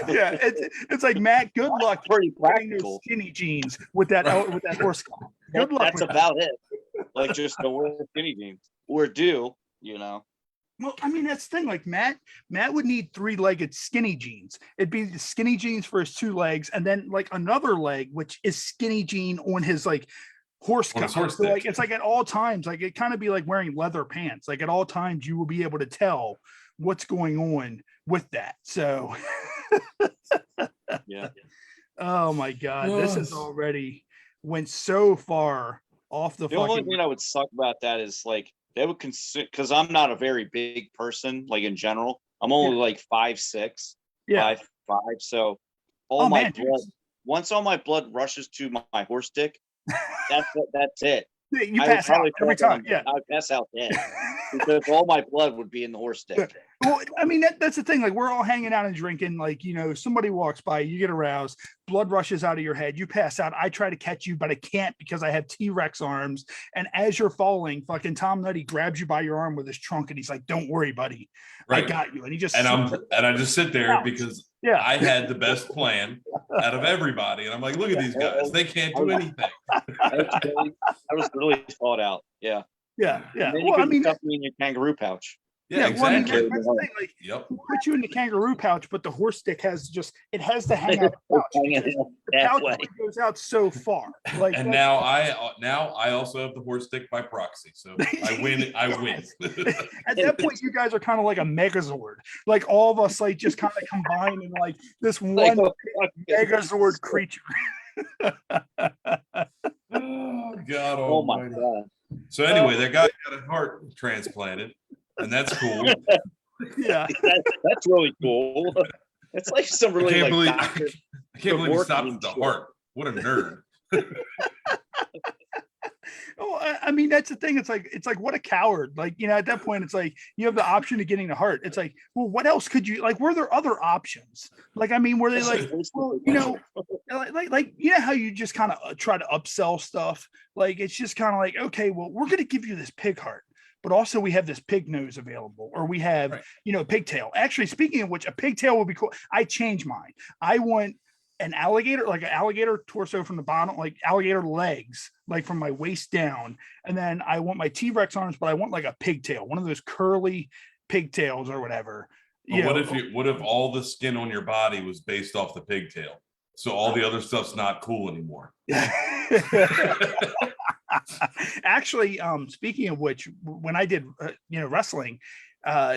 A: Yeah, it's like Matt. Good luck.
C: Pretty practical.
A: Skinny jeans with that horse collar. Good luck.
C: That's about it. Like just the wear skinny jeans or do.
A: Well, I mean, that's the thing. Like Matt would need 3-legged skinny jeans. It'd be the skinny jeans for his 2 legs, and then like another leg, which is skinny jean on his like horse collar. So like it's like at all times, like it kind of be like wearing leather pants. Like at all times, you will be able to tell what's going on with that. So
C: yeah.
A: Oh my God, this has already went so far off the.
C: The only thing that would suck about that is like. They would consider, because I'm not a very big person, like in general. I'm only like 5'6", 5'5". So blood, once all my blood rushes to my horse dick, that's it.
A: You pass out every time. Yeah,
C: I would pass out then because all my blood would be in the horse dick.
A: Well, I mean, that's the thing. Like we're all hanging out and drinking. Like, somebody walks by, you get aroused, blood rushes out of your head, you pass out. I try to catch you, but I can't because I have T-Rex arms. And as you're falling, fucking Tom Nutty grabs you by your arm with his trunk, and he's like, "Don't worry, buddy, I got you." And he just
B: I just sit there because I had the best plan out of everybody, and I'm like, "Look at these guys; they can't do anything."
C: I was really thought out. Yeah.
A: Well,
C: I mean, stuff me in your kangaroo pouch.
B: Yeah,
A: well, I mean,
B: exactly.
A: that's the thing. Like,
B: Yep.
A: we put you in the kangaroo pouch, but the horse stick it has to hang out the pouch.
C: Hanging
A: because
C: out
A: The pouch
C: halfway.
A: only goes out so far. Like,
B: And now I also have the horse stick by proxy. So I win. I win.
A: at that point, you guys are kind of like a megazord. Like all of us, like just kind of combine in like this
C: Like,
A: one
C: oh,
A: megazord creature.
B: Oh God
C: oh my
B: almighty.
C: god.
B: So anyway, that guy got a heart transplanted, and that's cool.
A: Yeah.
C: That's really cool. It's like some
B: I
C: really
B: can't
C: like
B: believe
C: doctor.
B: I can't believe he
C: Dworkin
B: stopped at the
C: shit.
B: heart. What a nerd.
A: Oh, I mean, that's the thing. It's like what a coward. Like, at that point, it's like you have the option of getting the heart. It's like, well, what else could you like? Were there other options? Like, I mean, were they like, well, like how you just kind of try to upsell stuff? Like, it's just kind of like, okay, well, we're gonna give you this pig heart, but also we have this pig nose available, or we have,
B: Right.
A: pigtail. Actually, speaking of which, a pigtail would be cool. I changed mine. I want an alligator, like an alligator torso from the bottom, like alligator legs, like from my waist down. And then I want my T-Rex arms, but I want like a pigtail, one of those curly pigtails or whatever.
B: But what if all the skin on your body was based off the pigtail? So all the other stuff's not cool anymore.
A: Actually, speaking of which, when I did, wrestling,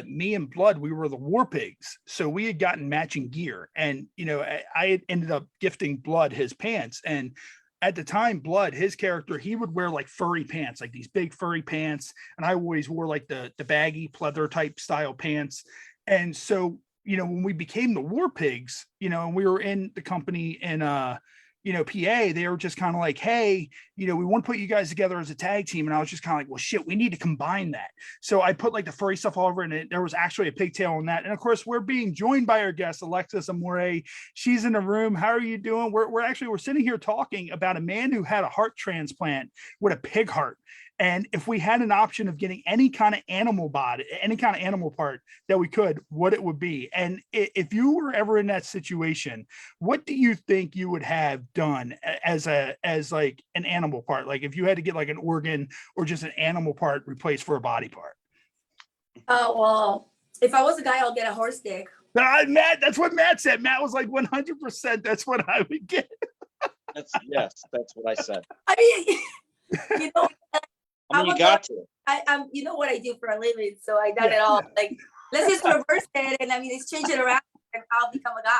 A: me and Blood, we were the War Pigs. So we had gotten matching gear, and, I had ended up gifting Blood his pants. And at the time, Blood, his character, he would wear like furry pants, like these big furry pants. And I always wore like the baggy pleather type style pants. And so, when we became the War Pigs, and we were in the company in, PA, they were just kind of like, hey, we want to put you guys together as a tag team. And I was just kind of like, well, shit, we need to combine that. So I put like the furry stuff all over, and there was actually a pigtail on that. And of course, we're being joined by our guest, Alexis Amore. She's in the room. How are you doing? We're sitting here talking about a man who had a heart transplant with a pig heart. And if we had an option of getting any kind of animal body, any kind of animal part that we could, what it would be. And if you were ever in that situation, what do you think you would have done as like an animal part? Like if you had to get like an organ or just an animal part replaced for a body part?
D: Well, if I was a guy, I'll get a horse dick.
A: Matt, that's what Matt said. Matt was like 100%. That's what I would get.
C: That's what I said.
D: I mean, you know,
C: I mean, you got to.
D: I'm you know what I do for a living, so I done it all. Like, let's just reverse it, and I mean, let's change it around, and I'll become a guy.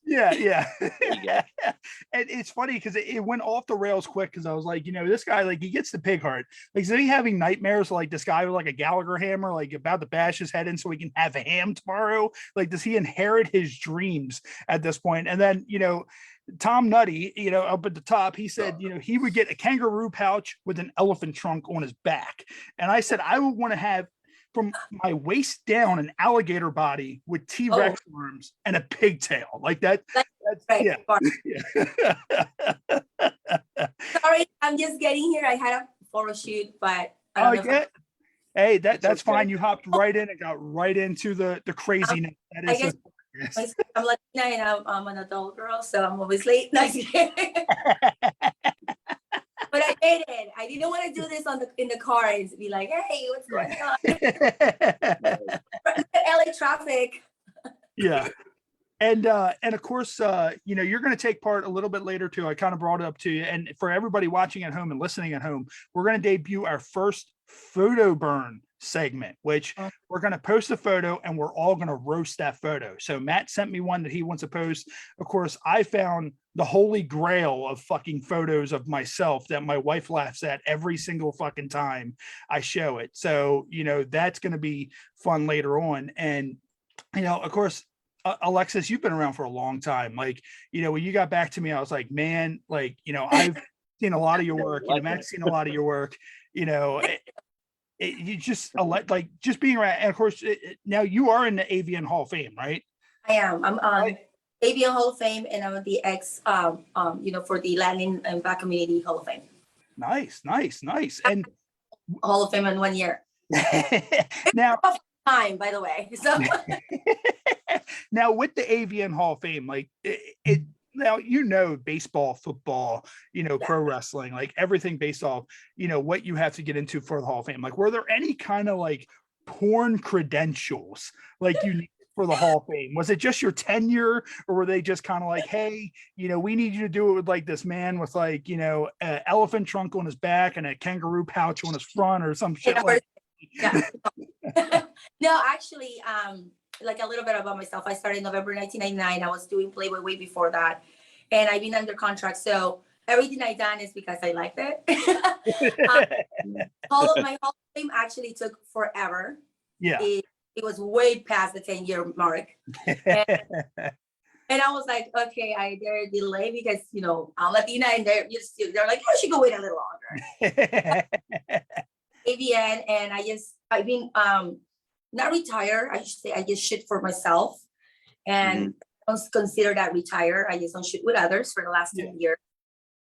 A: Yeah.
C: go.
A: And it's funny because it went off the rails quick, because I was like, this guy, like, he gets the pig heart. Like, is he having nightmares like this guy with like a Gallagher hammer, like about to bash his head in so he can have a ham tomorrow? Like, does he inherit his dreams at this point? And then, Tom Nutty, up at the top, he said, he would get a kangaroo pouch with an elephant trunk on his back. And I said, I would want to have from my waist down an alligator body with T-Rex arms and a pigtail like that. That's
D: right.
A: Yeah.
D: Sorry, I'm just getting here. I had a photo shoot, but I don't know
A: hey, that's
C: okay.
A: fine. You hopped right in and got right into the craziness.
D: I guess I'm Latina and I'm an adult girl, so I'm always late. Nice. But I made it. I didn't want to do this in the car and be like, hey, what's going on? LA traffic.
A: Yeah. And of course, you're going to take part a little bit later too. I kind of brought it up to you. And for everybody watching at home and listening at home, we're going to debut our first photo burn segment, which we're going to post a photo and we're all going to roast that photo. So Matt sent me one that he wants to post. Of course, I found the holy grail of fucking photos of myself that my wife laughs at every single fucking time I show it. So, that's going to be fun later on. And, of course, Alexis, you've been around for a long time. Like, when you got back to me, I was like, man, like, I've seen a lot of your work. Matt's seen a lot of your work. You just like just being around. And of course, now you are in the AVN Hall of Fame, right?
D: I am. I'm on AVN Hall of Fame, and I'm the for the Latin and Black Community Hall of Fame.
A: Nice. And
D: Hall of Fame in 1 year.
A: Now,
D: time, by the way. So
A: now with the AVN Hall of Fame, like it now, baseball, football, pro wrestling, like everything based off, what you have to get into for the Hall of Fame. Like, were there any kind of like porn credentials like you need for the Hall of Fame? Was it just your tenure, or were they just kind of like, hey, we need you to do it with like this man with like, an elephant trunk on his back and a kangaroo pouch on his front or some shit like
D: Yeah. No, actually, like a little bit about myself. I started in November 1999. I was doing Playboy way before that, and I've been under contract. So everything I done is because I liked it. My Hall of Fame actually took forever.
A: Yeah.
D: It was way past the 10-year mark. And I was like, okay, I dare delay because I'm Latina, and they're like, oh, she could wait a little longer. AVN, and I've been not retired. I should say I just shoot for myself, and don't consider that retire. I just don't shoot with others for the last 10 years.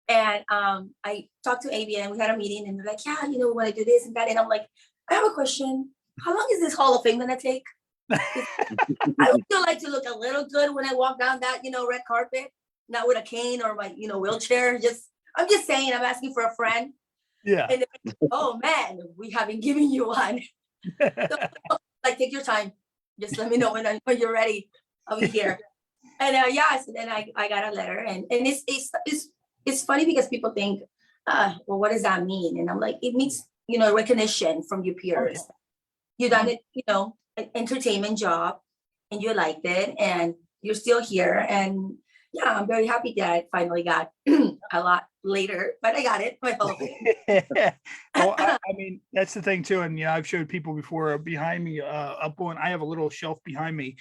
D: And I talked to AVN. We had a meeting, and they're like, yeah, we want to do this and that. And I'm like, I have a question. How long is this Hall of Fame gonna take? I would still like to look a little good when I walk down that red carpet, not with a cane or my wheelchair. I'm just saying, I'm asking for a friend.
A: Yeah.
D: And like, oh man, we haven't given you one. So, like, take your time. Just let me know when you're ready. I'll be here. And so then I got a letter, and it's funny because people think, well, what does that mean? And I'm like, it means recognition from your peers. Okay. You done it, entertainment job, and you liked it, and you're still here. And yeah, I'm very happy that I finally got a lot later, but I got it.
A: Well, I mean, that's the thing too. And I've showed people before behind me, I have a little shelf behind me.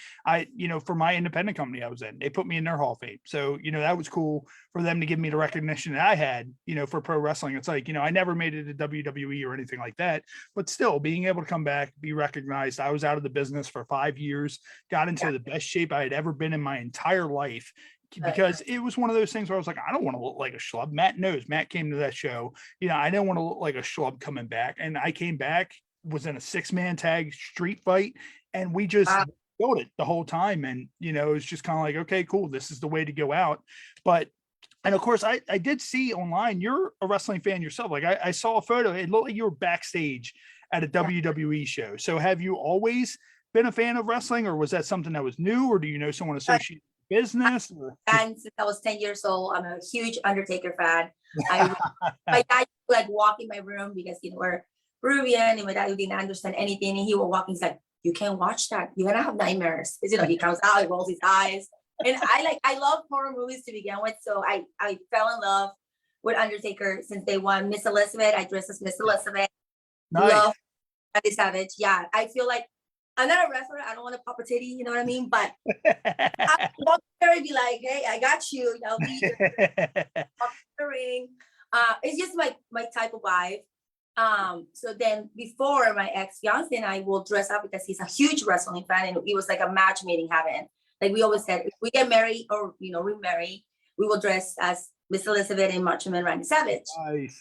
A: For my independent company I was in, they put me in their Hall of Fame. So, that was cool for them to give me the recognition that I had, for pro wrestling. It's like, I never made it to WWE or anything like that, but still being able to come back, be recognized. I was out of the business for 5 years, got into the best shape I had ever been in my entire life. Because it was one of those things where I was like, I don't want to look like a schlub. Matt knows. Matt came to that show. I didn't want to look like a schlub coming back. And I came back, was in a 6-man tag street fight, and we just built it the whole time. And, it was just kind of like, okay, cool. This is the way to go out. And of course, I did see online, you're a wrestling fan yourself. Like I saw a photo. It looked like you were backstage at a WWE show. So have you always been a fan of wrestling, or was that something that was new, or do you know someone associated business?
D: And since I was 10 years old, I'm a huge Undertaker fan. My dad would like walk in my room because we're Peruvian, and my dad didn't understand anything, and he would walk and he's like, you can't watch that, you're gonna have nightmares. Because he comes out, he rolls his eyes. And I love horror movies to begin with, so I fell in love with Undertaker since day one. Miss Elizabeth, I dress as Miss Elizabeth.
A: Nice.
D: Love Nutty Savage. Yeah, I feel like I'm not a wrestler. I don't want to pop a titty, you know what I mean? But I walk there and be like, hey, I got you. I'll be the ring. It's just my type of vibe. So then before, my ex-fiance and I will dress up because he's a huge wrestling fan, and it was like a match made in heaven. Like we always said, if we get married or remarry, we will dress as Miss Elizabeth and Macho Man Randy Savage.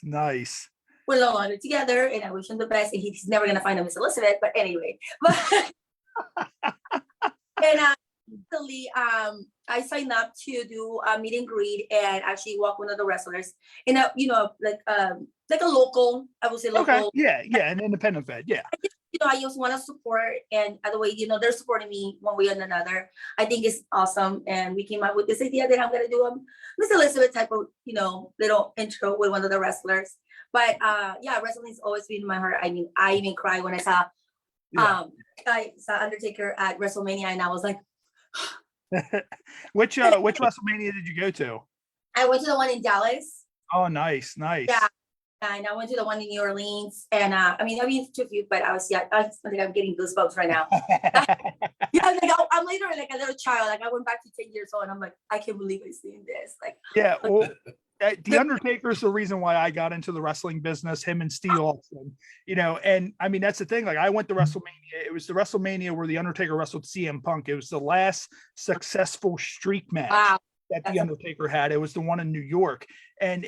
A: Nice.
D: We're no longer together, and I wish him the best. And he's never gonna find a Miss Elizabeth, but anyway. And recently, I signed up to do a meet and greet and actually walk one of the wrestlers in a, like a local, I would say local.
A: Okay. Yeah, an independent vet. Yeah.
D: I just want to support, and the way they're supporting me one way or another. I think it's awesome, and we came up with this idea that I'm gonna do a Miss Elizabeth type of little intro with one of the wrestlers. But wrestling's always been in my heart. I mean, I even cried when I saw Undertaker at WrestleMania, and I was like,
A: which WrestleMania did you go to?
D: I went to the one in Dallas.
A: Oh, nice.
D: Yeah. And I went to the one in New Orleans, and I've been to a few, but I think I'm getting goosebumps right now. I'm later like a little child. Like I went back to 10 years old, and I'm like, I can't believe I've seen this. Like,
A: yeah, well, the Undertaker is the reason why I got into the wrestling business. Him and Steve Austin, and I mean that's the thing. Like I went to WrestleMania. It was the WrestleMania where the Undertaker wrestled CM Punk. It was the last successful streak match.
D: Wow.
A: That the Undertaker had. It was the one in New York, and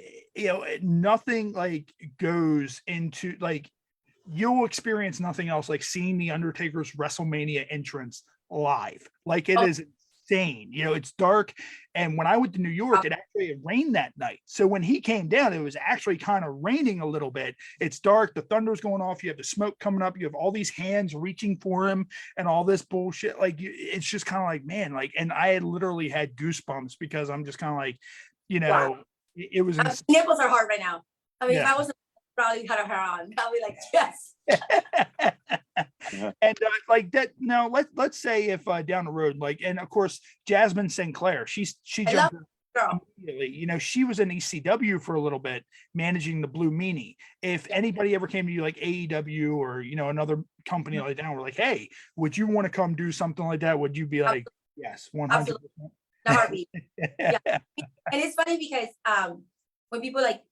A: nothing like goes into like you'll experience nothing else like seeing the Undertaker's WrestleMania entrance live. Like it is insane. You know, it's dark. And when I went to New York, it actually had rained that night. So when he came down, it was actually kind of raining a little bit. It's dark. The thunder's going off. You have the smoke coming up. You have all these hands reaching for him and all this bullshit. Like, it's just kind of like, man, like, and I had literally had goosebumps because I'm just kind of like, you know,
D: Wow.
A: it was insane.
D: Nipples are hard right now. I mean, if
A: Yeah.
D: I was probably had her on, I'll be like, yes.
A: And like that, now let's say if down the road, like, and of course Jasmine Sinclair, she
D: I
A: jumped
D: love girl.
A: immediately. You know, she was in ECW for a little bit, managing the Blue Meanie. If anybody ever came to you like AEW or, you know, another company like that, and we're like, hey, would you want to come do something like that? Would you be like, yes, 100%?
D: The heartbeat. Yeah. And it's funny because when people like,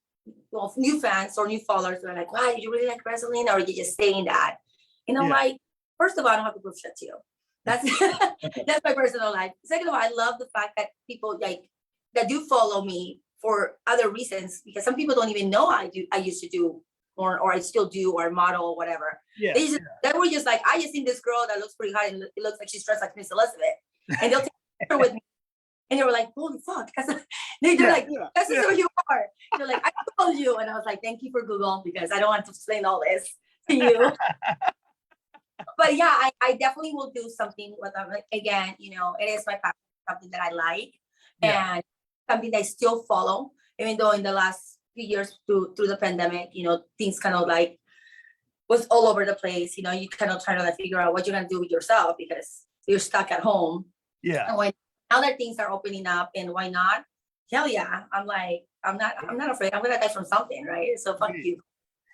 D: well, new fans or new followers are like, why, do you really like wrestling, or you just saying that? And I'm
A: Yeah.
D: like, first of all, I don't have to prove shit to you. That's that's my personal life. Second of all, I love the fact that people like that do follow me for other reasons, because some people don't even know I used to do or I still do, or model or whatever.
A: Yeah.
D: They were just like, I just seen this girl that looks pretty hot and it looks like she's dressed like Miss Elizabeth. And they'll take a picture with me. And they were like, holy fuck. They're like, this is who you are. They're like, I Googled you. And I was like, thank you for Google, because I don't want to explain all this to you. But yeah, I definitely will do something with them. Like, again, you know, it is my passion, something that I like, and something that I still follow, even though in the last few years through the pandemic, you know, things kind of like was all over the place. You know, you kind of try to like figure out what you're gonna do with yourself because you're stuck at home.
A: Yeah.
D: And when other things are opening up, and why not? Hell yeah. I'm like, I'm not afraid. I'm gonna die from something, right? So fuck you.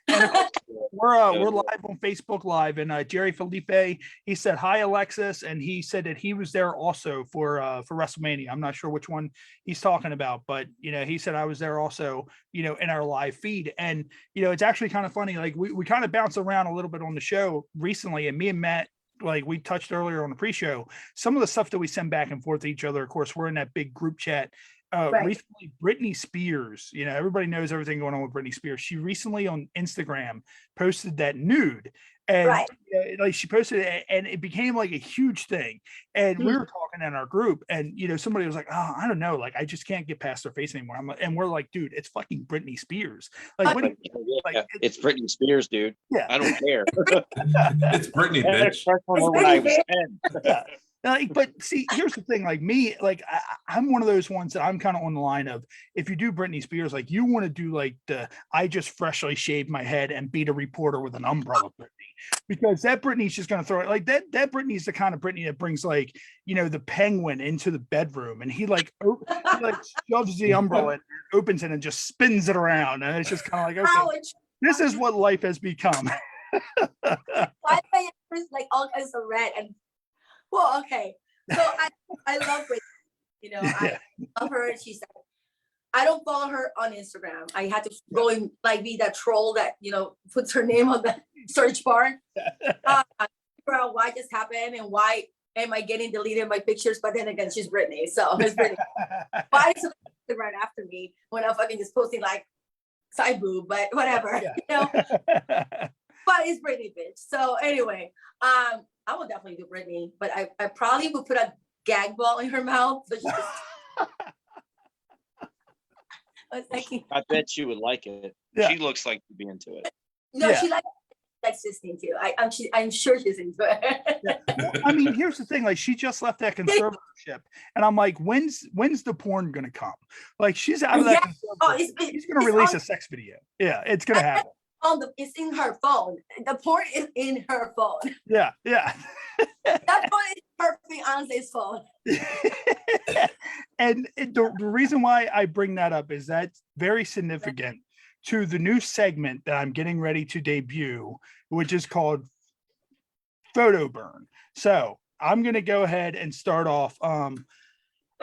A: And of course, we're live on Facebook Live, and Jerry Felipe, he said hi Alexis, and he said that he was there also for WrestleMania. I'm not sure which one he's talking about, but you know, he said I was there also, you know, in our live feed. And you know, it's actually kind of funny, like we kind of bounced around a little bit on the show recently, and me and Matt, like we touched earlier on the pre-show, some of the stuff that we send back and forth to each other. Of course, we're in that big group chat.
D: Right.
A: Recently, Britney Spears, you know, everybody knows everything going on with Britney Spears. She recently on Instagram posted that nude, and
D: Right.
A: like she posted it, and it became like a huge thing. And we were talking in our group, and you know, somebody was like, "Oh, I don't know, like I just can't get past her face anymore." And we're like, "Dude, it's fucking Britney Spears. Like, what?
C: Like, it's Britney Spears, dude.
A: Yeah,
C: I don't care.
B: It's Britney, bitch.
C: When I was 10.
A: yeah." Like, but see, here's the thing, like me, like I'm one of those ones that I'm kind of on the line of, if you do Britney Spears, like you want to do like I just freshly shaved my head and beat a reporter with an umbrella Britney, because that Britney's just going to throw it like that. That Britney's the kind of Britney that brings like, you know, the penguin into the bedroom, and he like shoves the umbrella and opens it and just spins it around. And it's just kind of like, okay, this is what life has become.
D: Why is like all kinds of red and well, okay. So I love Britney. You know, I love her. She's like, I don't follow her on Instagram. I had to go and like be that troll that, you know, puts her name on the search bar. I figure out why this happened and why am I getting deleted my pictures, but then again, she's Britney. So it's Britney. Why is it right after me when I'm fucking just posting like side boob, but whatever, you know? But it's Britney, bitch. So anyway, I will definitely do Britney, but I probably would put a gag ball in her mouth. So
C: I bet she would like it.
A: Yeah.
C: She looks like she'd be into it.
D: no, she likes listening to. I'm sure she's into it.
A: I mean, here's the thing, like she just left that conservatorship, and I'm like, when's the porn gonna come? Like she's out of that conservatorship. She's gonna release a sex video. Yeah, it's gonna happen.
D: It's in her phone. The porn is in her phone.
A: Yeah.
D: That phone is her fiance's phone.
A: And the reason why I bring that up is that's very significant to the new segment that I'm getting ready to debut, which is called Photo Burn. So I'm going to go ahead and start off.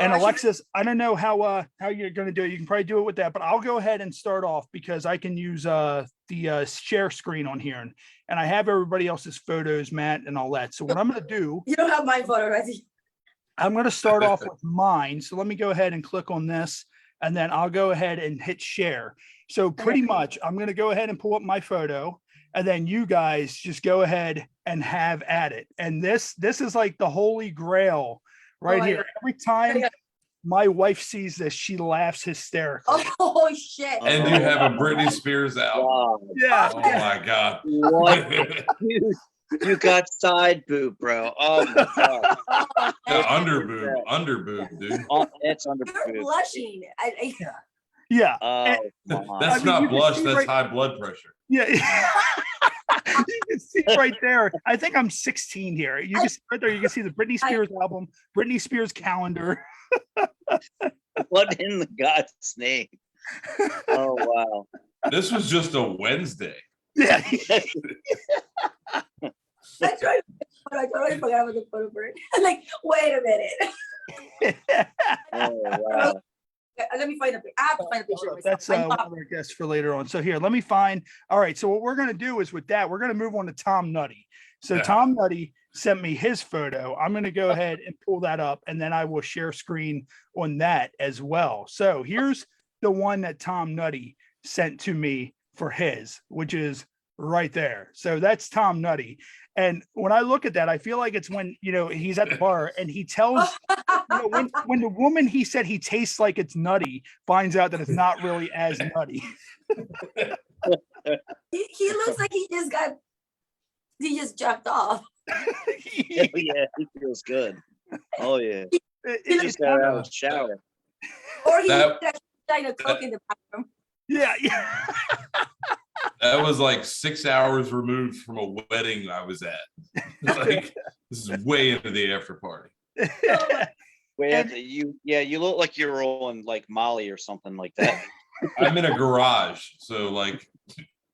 A: And Alexis, I don't know how you're going to do it. You can probably do it with that, but I'll go ahead and start off because I can use the share screen on here, and I have everybody else's photos, Matt, and all that. So what I'm going to do,
D: you don't have my photo ready.
A: I'm going to start off with mine. So let me go ahead and click on this, and then I'll go ahead and hit share. So pretty much, I'm going to go ahead and pull up my photo, and then you guys just go ahead and have at it. And this is like the holy grail right
D: my
A: here.
D: God.
A: Every time
D: God.
A: my wife sees this, she laughs hysterically.
D: Oh shit.
B: And you have a Britney Spears album.
C: Wow.
A: Yeah.
B: Oh my God.
C: What? You got side boob, bro. Oh my god.
D: Oh,
B: The
D: man.
B: under boob, dude.
C: Oh, it's under
D: You're
C: boob.
D: blushing.
A: Yeah.
C: Oh
B: That's
C: my.
A: I mean, you
B: not
A: can
B: blush,
A: see
B: that's
A: right-
B: high blood pressure.
A: Yeah. You can see right there. I think I'm 16 here. You can see right there. You can see the Britney Spears album, Britney Spears calendar.
C: What in the God's name? Oh wow.
B: This was just a Wednesday.
A: Yeah.
D: That's right. I totally forgot about the photo bird. Like, wait a minute.
C: Oh wow.
D: Let me find a picture. I have to find a picture of myself.
A: That's one of our guests for later on. So here, let me find. All right. So what we're gonna do is with that, we're gonna move on to Tom Nutty. So
B: Yeah.
A: Tom Nutty sent me his photo. I'm gonna go ahead and pull that up, and then I will share screen on that as well. So here's the one that Tom Nutty sent to me for his, which is right there. So that's Tom Nutty. And when I look at that, I feel like it's when, he's at the bar and he tells, when the woman he said he tastes like it's nutty finds out that it's not really as nutty.
D: He looks like he just jacked off.
C: Oh, yeah, he feels good. Oh yeah. He
A: It's
C: just got out of the shower.
D: Or he
B: That-
D: trying to cook in the bathroom.
A: yeah.
B: That was like 6 hours removed from a wedding I was at. Like, this is way into the after party.
C: Wait, you look like you're on like Molly or something like that.
B: I'm in a garage, so like,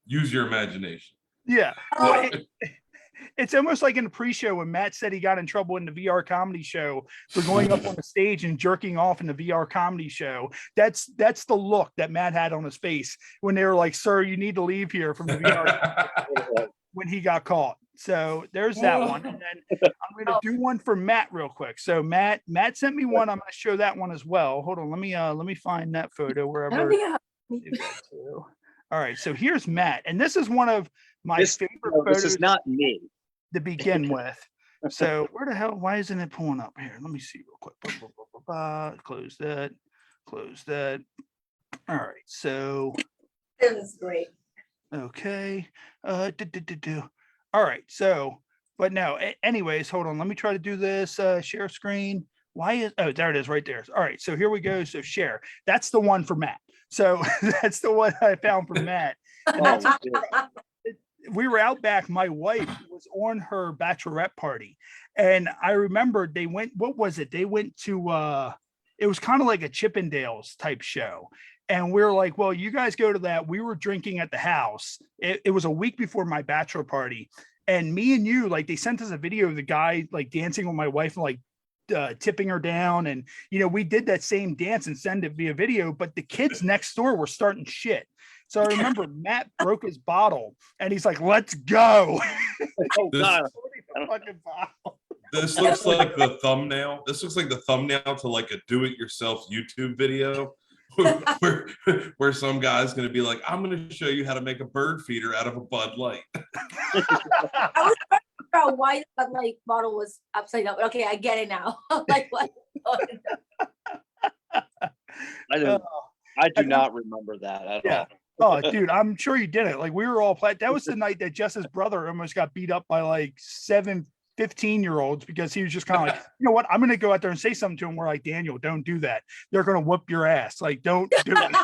B: use your imagination.
A: Yeah.
D: Oh,
A: It's almost like in the pre-show when Matt said he got in trouble in the VR comedy show for going up on the stage and jerking off in the VR comedy show. That's the look that Matt had on his face when they were like, "Sir, you need to leave here from the VR." When he got caught. So there's that one. And then I'm going to do one for Matt real quick. So Matt sent me one. I'm going to show that one as well. Hold on. Let me find that photo
D: I don't
A: wherever.
D: think I have.
A: Give that to. All right. So here's Matt. And this is one of my favorite
C: No, this
A: photos
C: is not me.
A: to begin with. So where the hell, why isn't it pulling up here? Let me see real quick. Close that. Close that. All right. So,
D: It was great.
A: okay. All right. So, but no, anyways, hold on. Let me try to do this. Share screen. There it is right there. All right. So here we go. So share. That's the one for Matt. So that's the one I found for Matt. And that's we were out back. My wife was on her bachelorette party, and I remember they went. What was it? They went to. It was kind of like a Chippendales type show, and we were like, "Well, you guys go to that." We were drinking at the house. It was a week before my bachelor party, and me and you, like, they sent us a video of the guy like dancing with my wife and like tipping her down, and we did that same dance and send it via video. But the kids next door were starting shit. So I remember Matt broke his bottle and he's like, "Let's go."
C: Oh god.
A: Fucking bottle.
B: This looks like the thumbnail. This looks like the thumbnail to like a do-it-yourself YouTube video where some guy's going to be like, "I'm going to show you how to make a bird feeder out of a Bud Light."
D: I was trying to figure out why that like bottle was upside down. Okay, I get it now. Like what?
C: I do not remember that at
A: Yeah.
C: all.
A: Oh, dude, I'm sure you did it. Like, we were all that was the night that Jess's brother almost got beat up by like 7 15-year-olds because he was just kind of like, "You know what? I'm going to go out there and say something to him." We're like, "Daniel, don't do that. They're going to whoop your ass. Like, don't do it.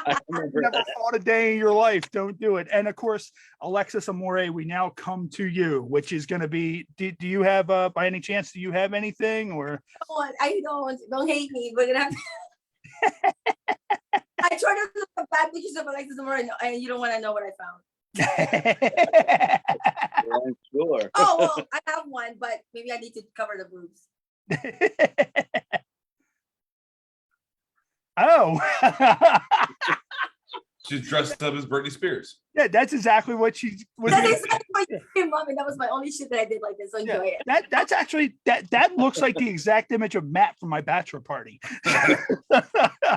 C: I remember
A: Never
C: that.
A: fought a day in your life. Don't do it." And of course, Alexis Amore, we now come to you, which is going to be, do you have, by any chance, do you have anything or?
D: I don't hate me. We're gonna have I tried to look at bad pictures of Alexis Amore and you don't want to know what I found.
C: Well, I'm sure.
D: Oh, well, I have one, but maybe I need to cover the boobs.
A: Oh.
B: She's dressed up as Britney Spears.
A: Yeah, that's exactly what she was.
D: That's exactly what you did, Mom, and that was my only shit that I did like this. So enjoy it.
A: That's actually that looks like the exact image of Matt from my bachelor party.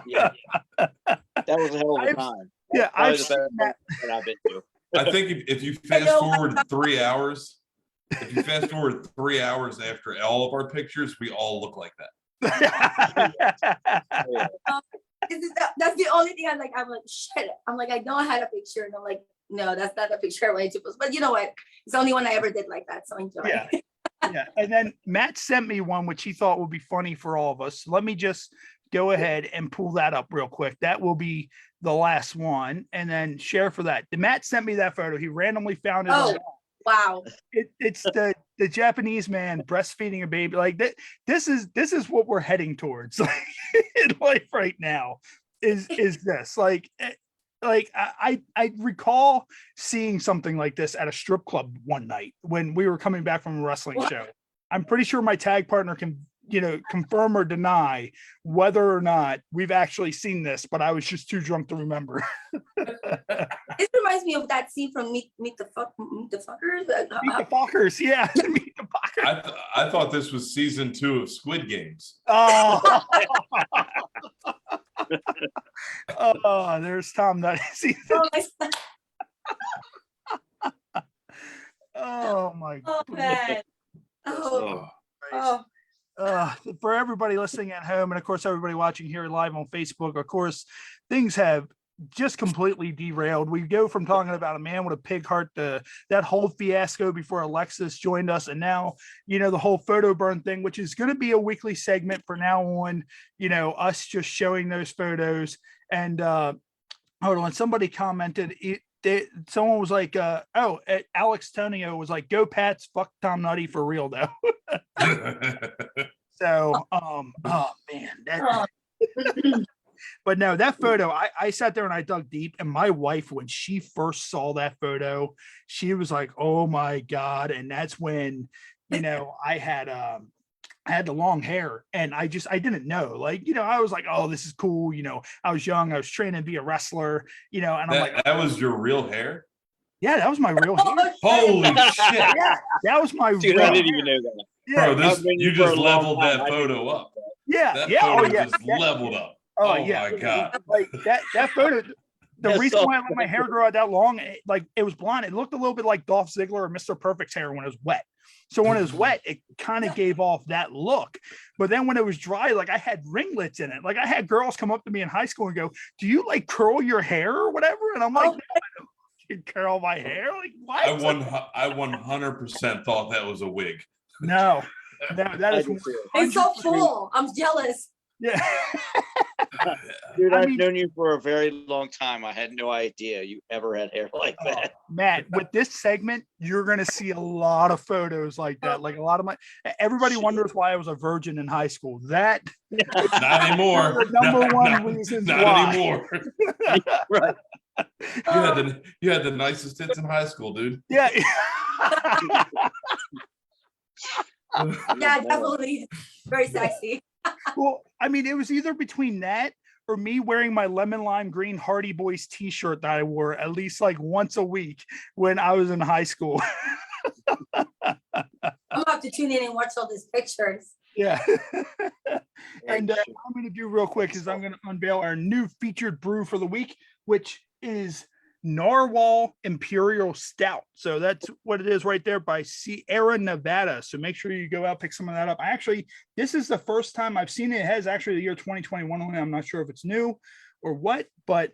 C: Yeah. That was a hell of a time.
A: Yeah,
C: Probably
A: I've
C: the
A: seen
C: best
A: that.
C: that I've been to.
B: I think if you fast
D: know.
B: forward 3 hours, if you fast forward 3 hours after all of our pictures, we all look like that.
D: That's the only thing I'm like, shit. I'm like, I know I had a picture, and I'm like, no, that's not the picture I wanted to post. But you know what? It's the only one I ever did like that. So enjoy.
A: Yeah. Yeah. And then Matt sent me one which he thought would be funny for all of us. Let me just go ahead and pull that up real quick. That will be the last one, and then share for that. Matt sent me that photo. He randomly found it.
D: Oh, wow.
A: It's the Japanese man breastfeeding a baby. Like that. This is what we're heading towards in life right now. Is this like I recall seeing something like this at a strip club one night when we were coming back from a wrestling show. I'm pretty sure my tag partner can, confirm or deny whether or not we've actually seen this, but I was just too drunk to remember.
D: This reminds me of that scene from Meet the Fuckers.
A: Meet the Fockers, yeah. Meet the Fockers.
B: I thought this was season 2 of Squid Games.
A: Oh, oh, there's Tom Nutty. Oh my
D: Oh
A: God.
D: man. Oh.
A: For everybody listening at home, and of course everybody watching here live on Facebook, of course things have just completely derailed. We go from talking about a man with a pig heart to that whole fiasco before Alexis joined us, and now the whole photo burn thing, which is going to be a weekly segment for now on, us just showing those photos. And hold on, somebody commented someone was like Alex Tonio was like, go Pats, fuck Tom Nutty for real though. So oh man, that but no, that photo, I sat there and I dug deep, and my wife, when she first saw that photo, she was like, oh my God. And that's when I had the long hair, and I didn't know, I was like, oh, this is cool. I was young, I was training to be a wrestler, and I'm like,
B: that was your real hair?
A: yeah, that was my real hair.
B: Holy shit.
A: Yeah, that was my
C: Dude,
A: real
C: I didn't
A: hair.
C: even know that.
A: Yeah,
B: Bro, you just leveled that photo up.
A: yeah,
B: That
A: yeah.
B: photo
A: Oh, yeah.
B: just leveled up.
A: Oh,
B: Oh
A: yeah.
B: my God.
A: Like that photo. The
C: That's
A: reason
C: so
A: why I let my hair grow out that long, it was blonde. It looked a little bit like Dolph Ziggler or Mr. Perfect's hair when it was wet. So when it was wet, it kind of gave off that look. But then when it was dry, I had ringlets in it. I had girls come up to me in high school and go, do you curl your hair or whatever? And I'm like, no, I don't curl my hair. What?
B: I 100% thought that was a wig.
A: No, that is
D: It's so
A: 100%.
D: full. I'm jealous.
A: Yeah.
C: Dude,
A: I
C: I've
A: mean-
C: known you for a very long time. I had no idea you ever had hair like that.
A: Matt, with this segment, you're going to see a lot of photos like that. A lot of everybody wonders why I was a virgin in high school. That
B: Not anymore.
A: the number one
B: Not
A: reasons
B: not
A: why.
B: anymore.
C: Right.
B: You had the nicest tits in high school, dude.
A: Yeah.
D: Yeah, definitely. Very sexy.
A: Well, I mean, it was either between that or me wearing my lemon lime green Hardy Boys t-shirt that I wore at least once a week when I was in high school.
D: I'm gonna have to tune in and watch all these pictures.
A: Yeah. And what I'm going to do real quick is I'm going to unveil our new featured brew for the week, which is Narwhal Imperial Stout. So that's what it is right there by Sierra Nevada. So make sure you go out, pick some of that up. This is the first time I've seen it. It has actually the year 2021 on it. I'm not sure if it's new or what, but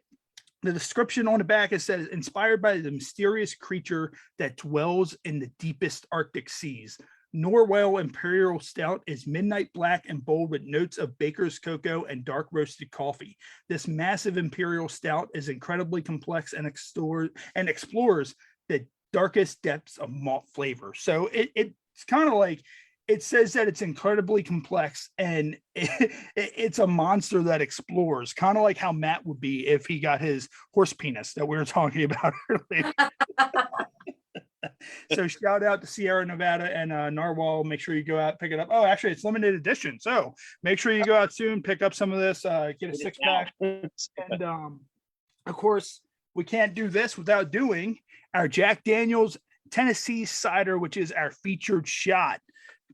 A: the description on the back, it says, inspired by the mysterious creature that dwells in the deepest Arctic seas. Narwhal Imperial Stout is midnight black and bold with notes of baker's cocoa and dark roasted coffee. This massive Imperial Stout is incredibly complex and explores the darkest depths of malt flavor. So it's kind of it says that it's incredibly complex, and it's a monster that explores, kind of like how Matt would be if he got his horse penis that we were talking about earlier. So shout out to Sierra Nevada and Narwhal. Make sure you go out, pick it up. Oh, actually, it's limited edition. So make sure you go out soon, pick up some of this, get a 6-pack. And of course, we can't do this without doing our Jack Daniel's Tennessee Cider, which is our featured shot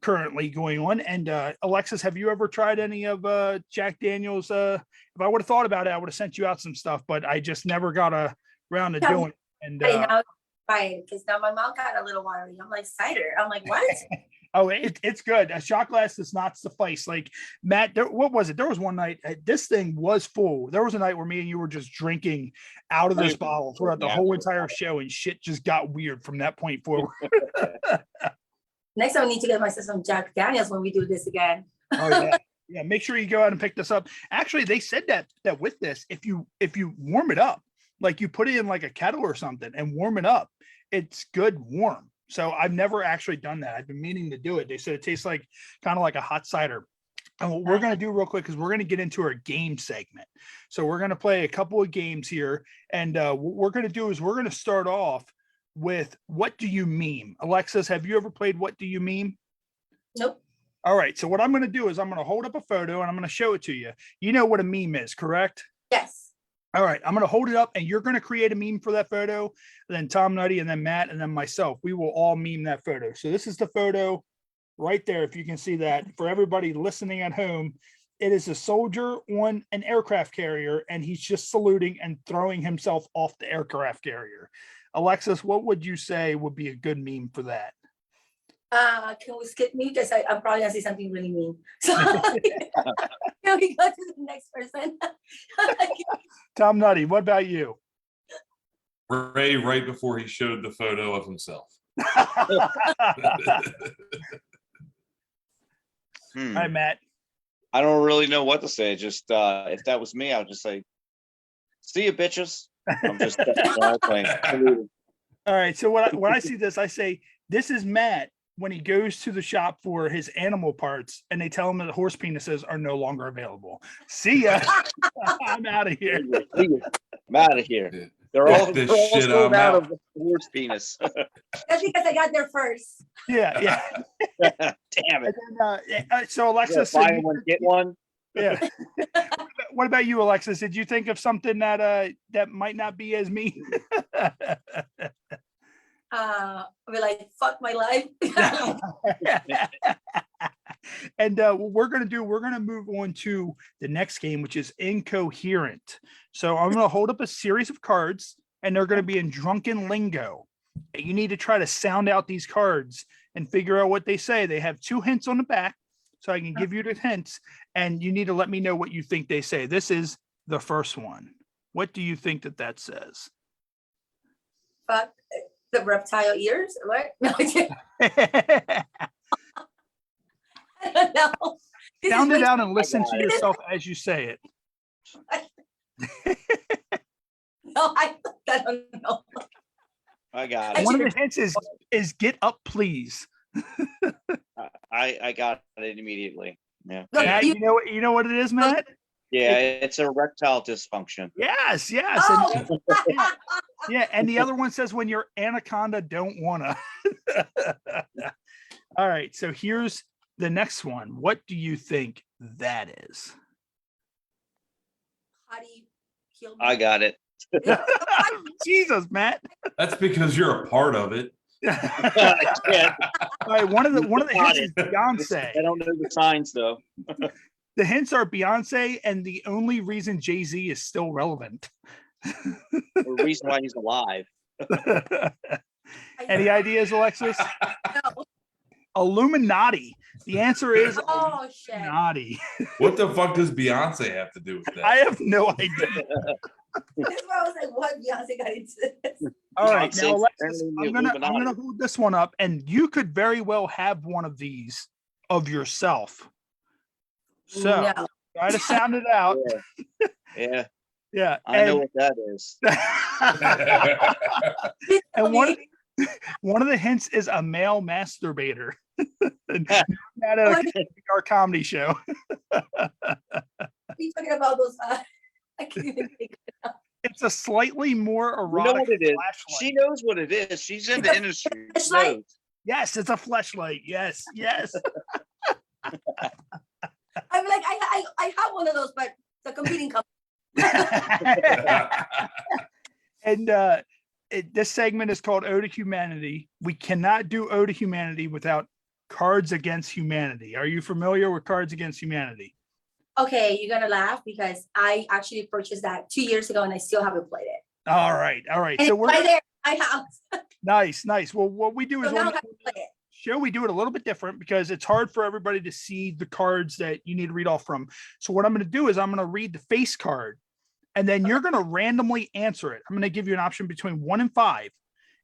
A: currently going on. And Alexis, have you ever tried any of Jack Daniel's? If I would have thought about it, I would have sent you out some stuff, but I just never got around to doing it. And
D: try it because now my mouth got a little watery. I'm like, cider. I'm like, what?
A: Oh, it's good. A shot glass does not suffice. Like Matt, what was it? There was one night this thing was full. There was a night where me and you were just drinking out of this bottle throughout the whole entire show, and shit just got weird from that point forward.
D: Next time I need to get myself some Jack Daniels when we do this again.
A: Oh yeah. Yeah, make sure you go out and pick this up. Actually, they said that with this, if you warm it up, like you put it in like a kettle or something and warm it up, it's good warm. So I've never actually done that. I've been meaning to do it. They said it tastes like kind of like a hot cider. And what we're going to do real quick is we're going to get into our game segment. So we're going to play a couple of games here. And what we're going to do is we're going to start off with what do you meme? Alexis, have you ever played What Do You Meme?
D: Nope.
A: All right. So what I'm going to do is I'm going to hold up a photo and I'm going to show it to you. You know what a meme is, correct?
D: Yes.
A: All right, I'm going to hold it up and you're going to create a meme for that photo. And then Tom Nutty and then Matt and then myself, we will all meme that photo. So this is the photo right there. If you can see that for everybody listening at home, it is a soldier on an aircraft carrier and he's just saluting and throwing himself off the aircraft carrier. Alexis, what would you say would be a good meme for that?
D: Can we skip me? Because I'm probably gonna say something really mean. So can we go to the next person?
A: Tom Nutty, what about you?
B: Ray, right before he showed the photo of himself.
A: All right, Matt.
C: I don't really know what to say. Just if that was me, I would just say, "See you, bitches." I'm just playing.
A: All right. So when I see this, I say, this is Matt when he goes to the shop for his animal parts and they tell him that horse penises are no longer available. See ya. I'm out of here.
C: I'm out of here. They're all sold out of the horse penis.
D: That's because I got there first.
A: Yeah.
C: Damn it.
A: Then, so Alexis,
C: buy one, get one.
A: Yeah. What about you, Alexis? Did you think of something that might not be as mean?
D: I'll be like, fuck my life.
A: And what we're going to move on to the next game, which is incoherent. So I'm going to hold up a series of cards and they're going to be in drunken lingo. And you need to try to sound out these cards and figure out what they say. They have 2 hints on the back, so I can give you the hints and you need to let me know what you think they say. This is the first one. What do you think that says?
D: Fuck the reptile ears. What? No, I don't know.
A: Sound it out and listen to yourself as you say it.
D: No, I don't know.
C: I got it.
A: One of the hints is get up, please.
C: I got it immediately. Yeah.
D: No,
A: Matt, you know what it is, Matt?
C: Yeah, it's erectile dysfunction.
A: Yes.
D: Oh.
A: Yeah, and the other one says when your anaconda don't wanna. All right, so here's the next one. What do you think that is?
D: How do you kill me?
C: I got it.
A: Jesus, Matt.
B: That's because you're a part of it.
C: I can't.
A: All right, one of the hints is Beyonce.
C: I don't know the signs though.
A: The hints are Beyonce, and the only reason Jay-Z is still relevant.
C: The reason why he's alive.
A: Any ideas, Alexis?
D: No.
A: Illuminati. The answer is
D: Oh shit.
A: Illuminati.
B: What the fuck does Beyonce have to do with that?
A: I have no idea.
D: That's why I was like, what Beyonce got into this?
A: All right, now
C: Beyonce's
A: Alexis,
C: apparently the
A: I'm gonna hold this one up, and you could very well have one of these of yourself. So
D: No.
A: try to sound it out.
C: Yeah,
A: Yeah,
C: I know what that is.
A: and one of the hints is a male masturbator. At our comedy show.
D: You talking about those? I can't even think.
A: It's a slightly more
C: You know
A: erotic
C: what it is.
A: flashlight.
C: She knows what it is. She's in the industry. She
D: Flashlight?
C: knows.
A: Yes, it's a flashlight. Yes.
D: I'm like, I have one of those, but the competing company.
A: And this segment is called Ode to Humanity. We cannot do Ode to Humanity without Cards Against Humanity. Are you familiar with Cards Against Humanity?
D: Okay, you're gonna laugh because I actually purchased that 2 years ago and I still haven't played it.
A: All right.
D: And
A: So
D: it's right there, in my house.
A: Nice, nice. Well, what we do is
D: So now
A: on
D: I
A: the
D: have to play it.
A: show, we do it a little bit different because it's hard for everybody to see the cards that you need to read off from. So what I'm going to do is I'm going to read the face card, and then you're going to randomly answer it. I'm going to give you an option between 1 and 5,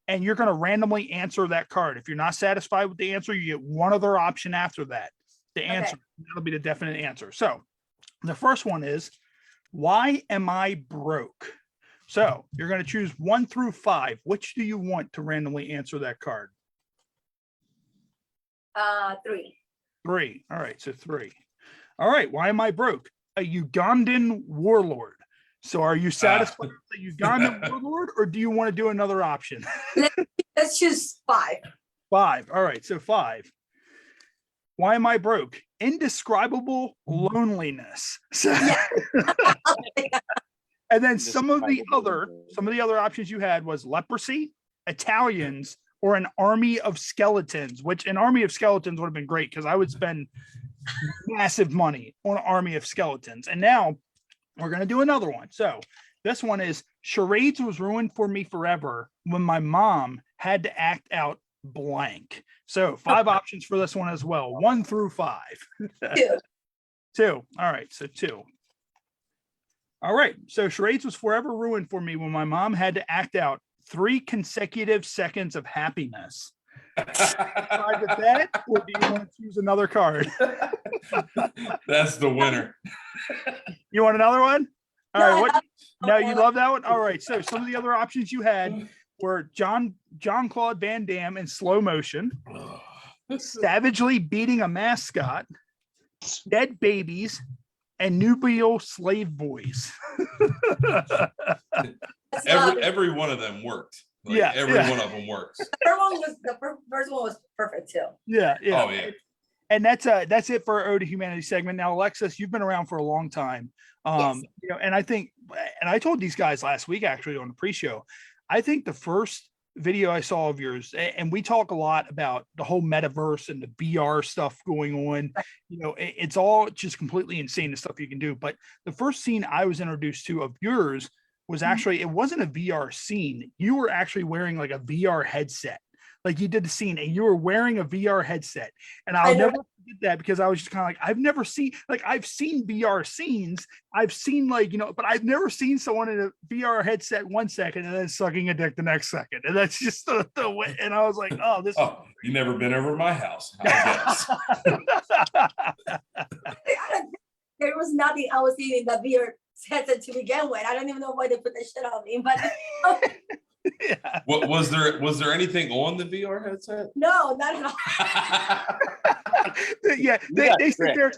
A: and you're going to randomly answer that card. If you're not satisfied with the answer, you get one other option after that. The answer, that'll be the definite answer. So the first one is, why am I broke? So you're going to choose 1 through 5. Which do you want to randomly answer that card?
D: 3.
A: 3. All right. So 3. All right. Why am I broke? A Ugandan warlord. So are you satisfied with the Ugandan warlord, or do you want to do another option?
D: Let's choose 5.
A: 5. All right. So 5. Why am I broke? Indescribable loneliness. So, and then some of the other options you had was leprosy, Italians, or an army of skeletons, which an army of skeletons would have been great because I would spend massive money on an army of skeletons. And now we're going to do another one. So this one is, charades was ruined for me forever when my mom had to act out blank. So 5 options for this one as well. 1 through 5.
D: 2.
A: 2. All right. So 2. All right. So charades was forever ruined for me when my mom had to act out 3 consecutive seconds of happiness. Satisfied with that, or do you want to choose another card?
B: That's the winner.
A: You want another one? All
D: No,
A: right.
D: I
A: What?
D: love-
A: No, you love that one? All right. So some of the other options you had were John-Claude Van Damme in slow motion, savagely beating a mascot, dead babies, and nubial slave boys.
B: Every one of them worked. Like,
A: Yeah,
B: every
A: yeah.
B: one of them works.
D: The first one was perfect too.
A: Yeah. Yeah.
B: Oh yeah.
A: And that's it for our Ode to Humanity segment. Now, Alexis, you've been around for a long time.
D: Yes.
A: You know, and I think, and I told these guys last week actually on the pre-show, I think the first video I saw of yours, and we talk a lot about the whole metaverse and the VR stuff going on. You know, it's all just completely insane, the stuff you can do. But the first scene I was introduced to of yours was actually, it wasn't a VR scene. You were actually wearing like a VR headset. Like you did the scene and you were wearing a VR headset. And I'll never forget that because I was just kind of like, I've seen VR scenes. I've seen like, you know, but I've never seen someone in a VR headset 1 second and then sucking a dick the next second. And that's just the way. And I was like, oh, this.
B: Oh, you never been over my house, I guess.
D: There was nothing I was seeing in the beer headset to begin with. I don't even know why they put that shit on me, but
A: Yeah.
B: What was there anything on the VR headset?
D: no, not at all.
A: Yeah, they sit there.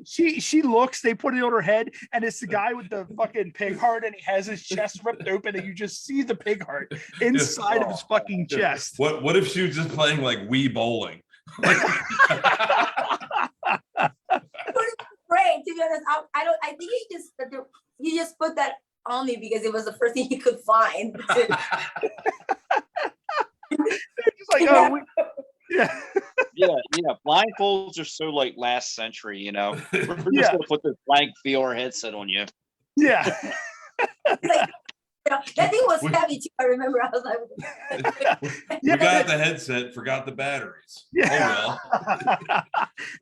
A: She looks. They put it on her head, and it's the guy with the fucking pig heart, and he has his chest ripped open, and you just see the pig heart inside of his fucking chest.
B: What if she was just playing like Wii bowling?
D: Great, to be honest. I think he just put that on me because it was the first thing he could find.
A: It's like, oh, yeah.
C: Yeah. Blindfolds are so like last century, you know. We're just
A: Yeah.
C: gonna put this blank VR headset on you.
A: Yeah.
D: Like, you know, that thing was
B: We-
D: heavy too. I remember I was like,
B: We got the headset, forgot the batteries.
A: Yeah.
B: Oh well.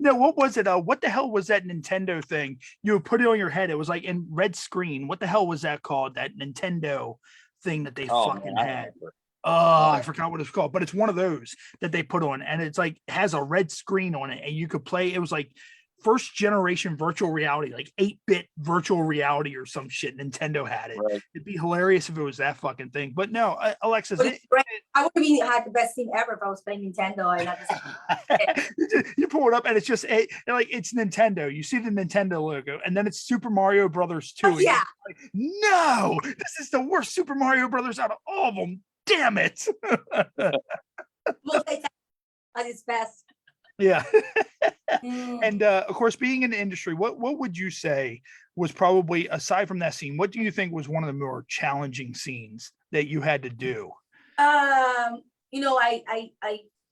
A: No, what was it? What the hell was that Nintendo thing? You would put it on your head. It was like in red screen. What the hell was that called? That Nintendo thing that they fucking
C: man, I
A: had.
C: remember.
A: Oh, I forgot what it's called, but it's one of those that they put on, and it's like has a red screen on it, and you could play. It was like first generation virtual reality, like 8-bit virtual reality or some shit. Nintendo had it.
C: Right.
A: It'd be hilarious if it was that fucking thing. But no, Alexis,
D: but it's great. I would have had the best scene ever if I was playing Nintendo and not just
A: you pull it up and it's just like it's Nintendo. You see the Nintendo logo, and then it's Super Mario Brothers 2.
D: Oh, yeah.
A: Like, no, this is the worst Super Mario Brothers out of all of them. Damn it.
D: multi at its best.
A: Yeah.
D: Mm.
A: And of course, being in the industry, what would you say was probably, aside from that scene, what do you think was one of the more challenging scenes that you had to do?
D: You know, I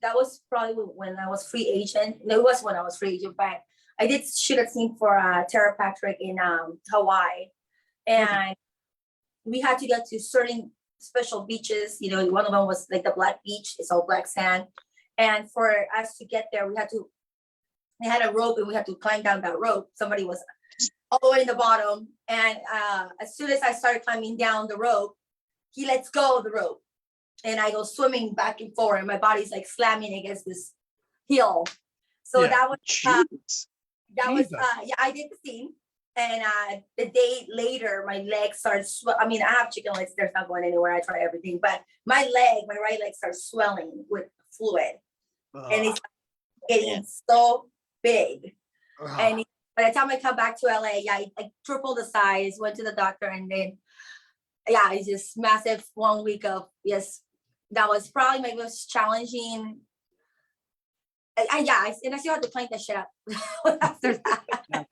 D: that was probably when I was free agent. No, it was when I was free agent, but I did shoot a scene for Tara Patrick in Hawaii, and we had to get to certain special beaches. You know, one of them was like the Black Beach. It's all black sand. And for us to get there, they had a rope and we had to climb down that rope. Somebody was all the way in the bottom. And as soon as I started climbing down the rope, he lets go of the rope. And I go swimming back and forth and my body's like slamming against this hill. So
A: Yeah.
D: that was,
C: Jeez.
A: Jesus.
D: yeah, I did the scene. And the day later, my leg starts, I mean, I have chicken legs, there's not going anywhere. I try everything, but my right leg starts swelling with fluid. And it's getting so big. And by the time I come back to LA, yeah, I tripled the size, went to the doctor, and then, yeah, it's just massive 1 week of, yes, that was probably my most challenging. And I still had to clean that shit up after that.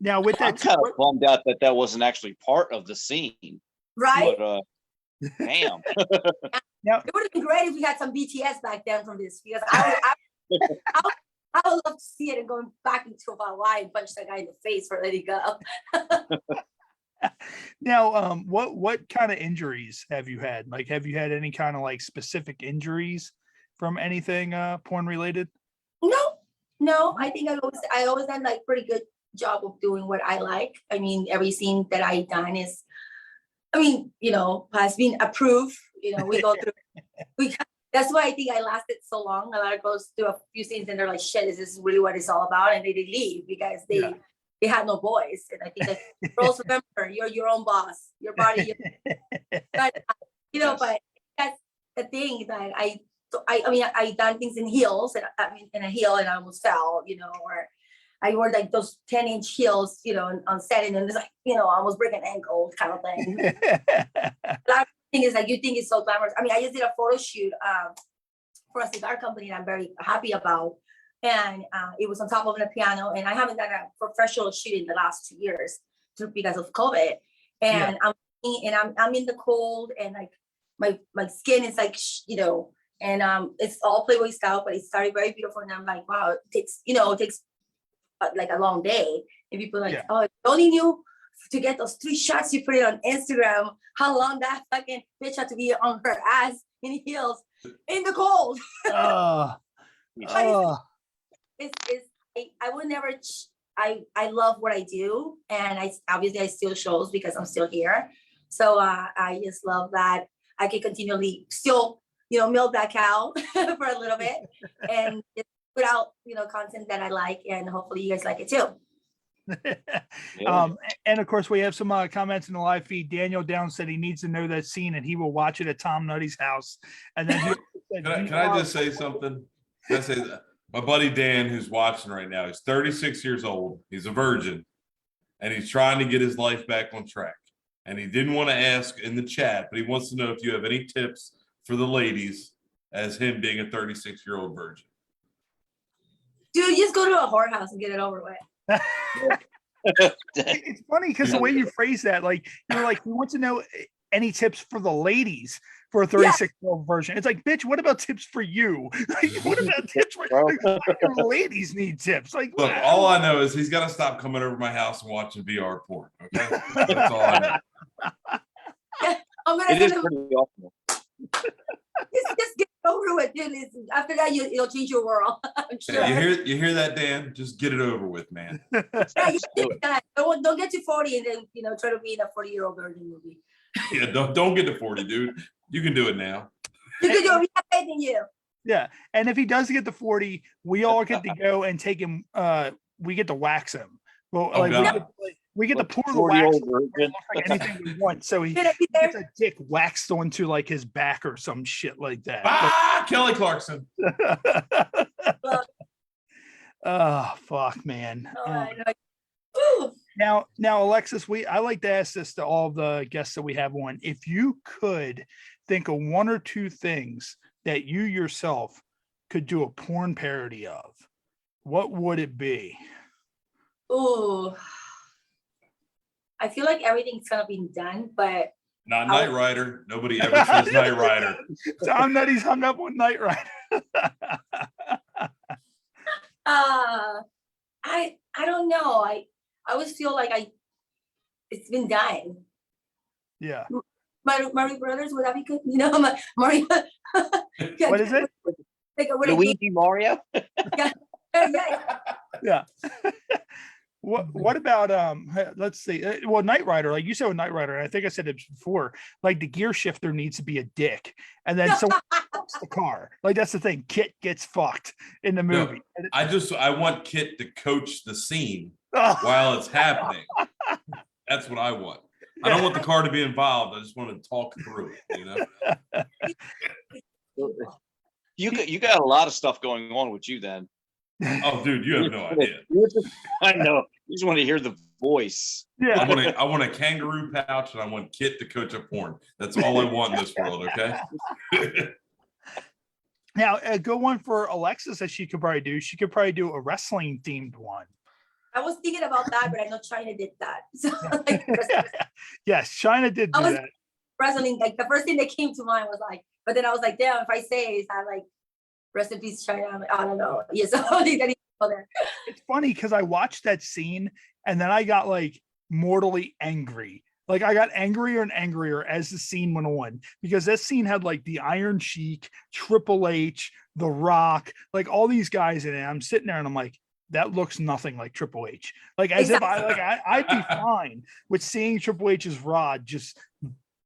A: Now with
C: I'm
A: that,
C: kind of bummed out that that wasn't actually part of the scene.
D: Right?
C: But damn.
D: It would have been great if we had some BTS back then from this, because I would love to see it and going back into Hawaii and punch that guy in the face for letting go.
A: now, what kind of injuries have you had? Like, have you had any kind of like specific injuries from anything porn related?
D: No, I think I always done like pretty good job of doing what I like. I mean, every scene that I done is, I mean, you know, has been approved. You know, we go through, that's why I think I lasted so long. A lot of girls do a few scenes and they're like, shit, is this really what it's all about? And they leave because they had no voice. And I think that girls remember, you're your own boss, your body, but, you know, but that's the thing that I mean, I done things in heels, and I mean, in a heel and I almost fell, you know, or I wore like those 10-inch heels, you know, on set, and it's like, you know, I almost break an ankle kind of thing. A lot of things is like, you think it's so glamorous. I mean, I just did a photo shoot for a cigar company that I'm very happy about. And it was on top of the piano, and I haven't done a professional shoot in the last 2 years because of COVID. And I'm in the cold, and like my skin is like, you know, and it's all Playboy style, but it started very beautiful. And I'm like, wow, it takes like a long day. And people are like, oh, I only knew to get those 3 shots you put it on Instagram, how long that fucking bitch had to be on her ass in heels in the cold. I would never, I love what I do, and I still shows because I'm still here. So I just love that I can continually still, you know, milk that cow for a little bit and just put out, you know, content that I like, and hopefully you guys like it too.
A: And of course we have some comments in the live feed. Daniel Down said he needs to know that scene and he will watch it at Tom Nutty's house. And then
B: Can I just say something? Can I say that? My buddy Dan, who's watching right now, he's 36 years old. He's a virgin, and he's trying to get his life back on track. And he didn't want to ask in the chat, but he wants to know if you have any tips for the ladies as him being a 36-year-old virgin.
D: Dude, just go to a whorehouse and get it over with.
A: It's funny because the way you phrase that, like, you're like, we want to know any tips for the ladies for a 36-year-old version. It's like, bitch, what about tips for you? Like, what about tips for like, ladies need tips? Like,
B: look, all I know is he's got to stop coming over my house and watching VR porn. Okay, that's all I know.
C: It is pretty awful.
D: Just get over with it. After that, it'll change your world. I'm sure.
B: Yeah, you hear that, Dan? Just get it over with, man.
D: Don't get to 40 and then, you know, try to be in a 40-year-old virgin movie.
B: Yeah, don't get to 40, dude. You can do it now.
D: You can do it. We have faith in you.
A: Yeah, and if he does get to 40, we all get to go and take him. We get to wax him. Well, we get to pour the wax. Look like anything we want. So he gets a dick waxed onto like his back or some shit like that.
B: Kelly Clarkson.
A: Oh fuck, man.
D: Oh,
A: Now, Alexis, I like to ask this to all the guests that we have on. If you could think of 1 or 2 things that you yourself could do a porn parody of, what would it be?
D: oh. I feel like everything's gonna be done, but
B: Not Knight Rider. Nobody ever says Knight Rider.
A: Tom Nutty's hung up on Knight Rider.
D: I don't know. I always feel like it's been done.
A: Yeah.
D: Mario Brothers, would that be good? You know, Mario.
A: What is it?
D: Like a
C: Luigi Mario.
D: Yeah, yeah.
A: Yeah. What about let's see. Well, Knight Rider, like you said with Knight Rider, and I think I said it before, like the gear shifter needs to be a dick. And then someone fucks the car. Like that's the thing. Kit gets fucked in the
B: No,
A: movie.
B: I want Kit to coach the scene
A: Oh,
B: while it's happening. That's what I want. I don't want the car to be involved. I just want to talk through it, you know?
C: You got a lot of stuff going on with you then.
B: Oh, dude, you have no idea.
C: I know. You just want to hear the voice.
A: yeah.
B: I want a kangaroo pouch and I want Kit to coach a porn. That's all I want in this world, okay?
A: Now, a good one for Alexis that she could probably do. She could probably do a wrestling themed one.
D: I was thinking about that, but I know China did that. So like,
A: Yes, China did do that.
D: wrestling, like the first thing that came to mind was like, but then I was like, damn, if I say it's not like rest in peace, China. I'm like, I don't know. Yeah, so I think that he go there.
A: It's funny because I watched that scene and then I got like mortally angry. Like I got angrier and angrier as the scene went on because that scene had like the Iron Sheik, Triple H, The Rock, like all these guys in it. I'm sitting there and I'm like, that looks nothing like Triple H. Like as if I'd be fine with seeing Triple H's rod just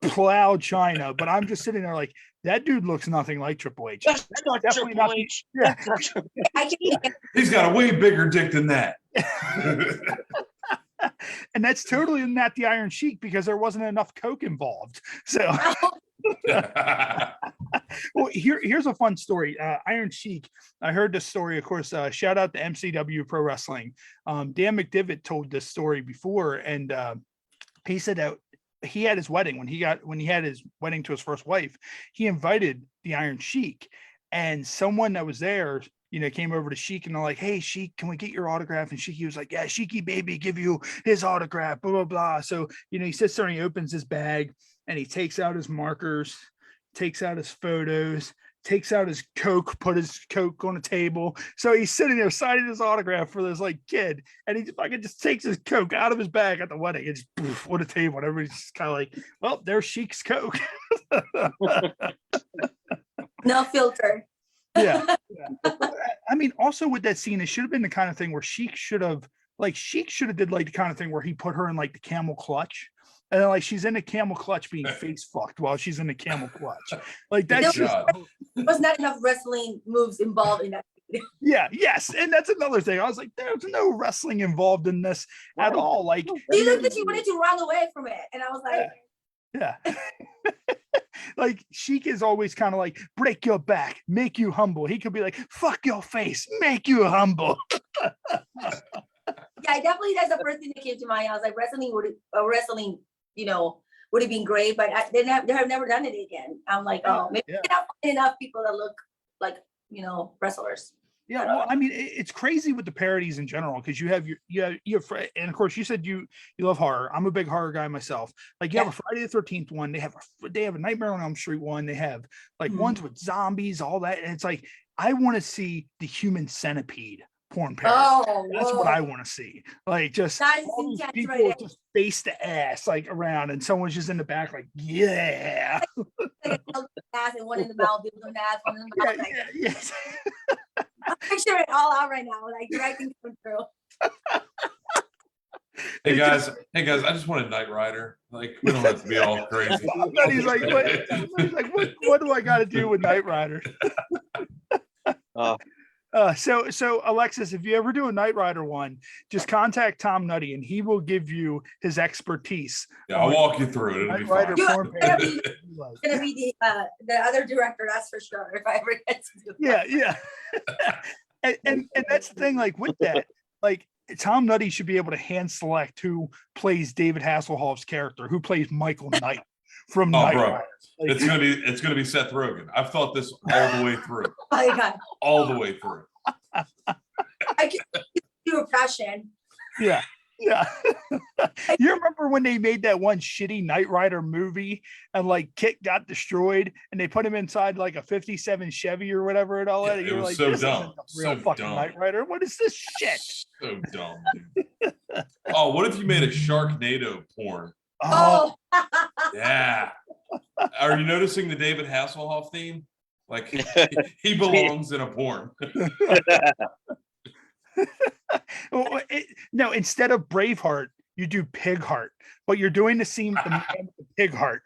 A: plow China, but I'm just sitting there like that dude looks nothing like Triple H.
C: That's not
A: definitely
C: Triple
A: not-
C: H.
A: Yeah.
C: That's not Triple H.
D: I can
B: He's got a way bigger dick than that.
A: And that's totally not the Iron Sheik because there wasn't enough coke involved. So well, here's a fun story. Iron Sheik, I heard this story, of course, shout out to MCW Pro Wrestling. Dan McDivitt told this story before, and he said that he had his wedding when he had his wedding to his first wife, he invited the Iron Sheik, and someone that was there, you know, came over to Sheik and they're like, hey, Sheik, can we get your autograph? And Sheik was like, yeah, Sheiky baby, give you his autograph, blah, blah, blah. So, you know, he sits there and he opens his bag and he takes out his markers, takes out his photos, takes out his Coke, put his Coke on a table. So he's sitting there signing his autograph for this like kid. And he fucking just takes his Coke out of his bag at the wedding and just poof, on a table. And everybody's just kind of like, well, there's Sheik's Coke.
D: no filter.
A: Yeah. I mean, also with that scene, it should have been the kind of thing where Sheik should have did like the kind of thing where he put her in like the camel clutch. And then like she's in the camel clutch being face fucked while she's in the camel clutch. Like that's just
D: There was not enough wrestling moves involved in that.
A: yeah, yes. And that's another thing. I was like, there's no wrestling involved in this at all. Like
D: She looked like she wanted to run away from it. And I was like,
A: yeah. Like Sheik is always kind of like break your back, make you humble. He could be like, fuck your face, make you humble.
D: yeah, definitely that's the first thing that came to mind. I was like, wrestling, you know, would have been great, but they have never done it again. I'm like, oh, maybe
A: Yeah.
D: they don't find enough people that look like, you know, wrestlers.
A: Yeah, well, I mean, it's crazy with the parodies in general because you have and of course you said you love horror. I'm a big horror guy myself. Like you have a Friday the 13th one, they have a Nightmare on Elm Street one, they have like ones with zombies, all that, and it's like I want to see the Human Centipede porn parody.
D: Oh,
A: That's what I want to see. Like just
D: That is
A: all these
D: intense
A: people
D: right there.
A: just face to ass like around, and someone's just in the back like yeah,
D: like a ass and one in the mouth, the other ass, one in the mouth. Like,
A: yes.
D: I'm picturing it all out right now, like directing come through.
B: Hey guys, I just want a Knight Rider. Like we don't have to be all crazy.
A: And he's like, what do I got to do with Knight Rider? So Alexis, if you ever do a Knight Rider one, just contact Tom Nutty and he will give you his expertise.
B: Yeah, I'll walk you through it. It'll be
A: Knight Rider
B: fine.
A: porn parody.
D: It's gonna be the other director, that's for sure. If I ever get to do it.
A: Yeah. and that's the thing, like with that, like Tom Nutty should be able to hand select who plays David Hasselhoff's character, who plays Michael Knight from
B: Oh,
A: Knight
B: bro.
A: Rider. Like,
B: It's gonna be Seth Rogen. I've thought this all the way through.
D: Oh my God.
B: All the way through.
D: I can do a passion.
A: yeah. You remember when they made that one shitty Knight Rider movie and like Kit got destroyed and they put him inside like a 57 Chevy or whatever and all
B: Yeah,
A: that? And
B: it
A: you're
B: was
A: like,
B: so
A: this
B: dumb.
A: isn't a real
B: So
A: fucking
B: dumb.
A: Knight Rider. What is this shit?
B: So dumb, dude. Oh, what if you made a Sharknado porn?
A: Oh,
D: Oh,
B: Yeah. Are you noticing the David Hasselhoff theme? Like he belongs in a porn.
A: Well, no, instead of Braveheart, you do Pig Heart, but you're doing the scene with the man with the pig heart.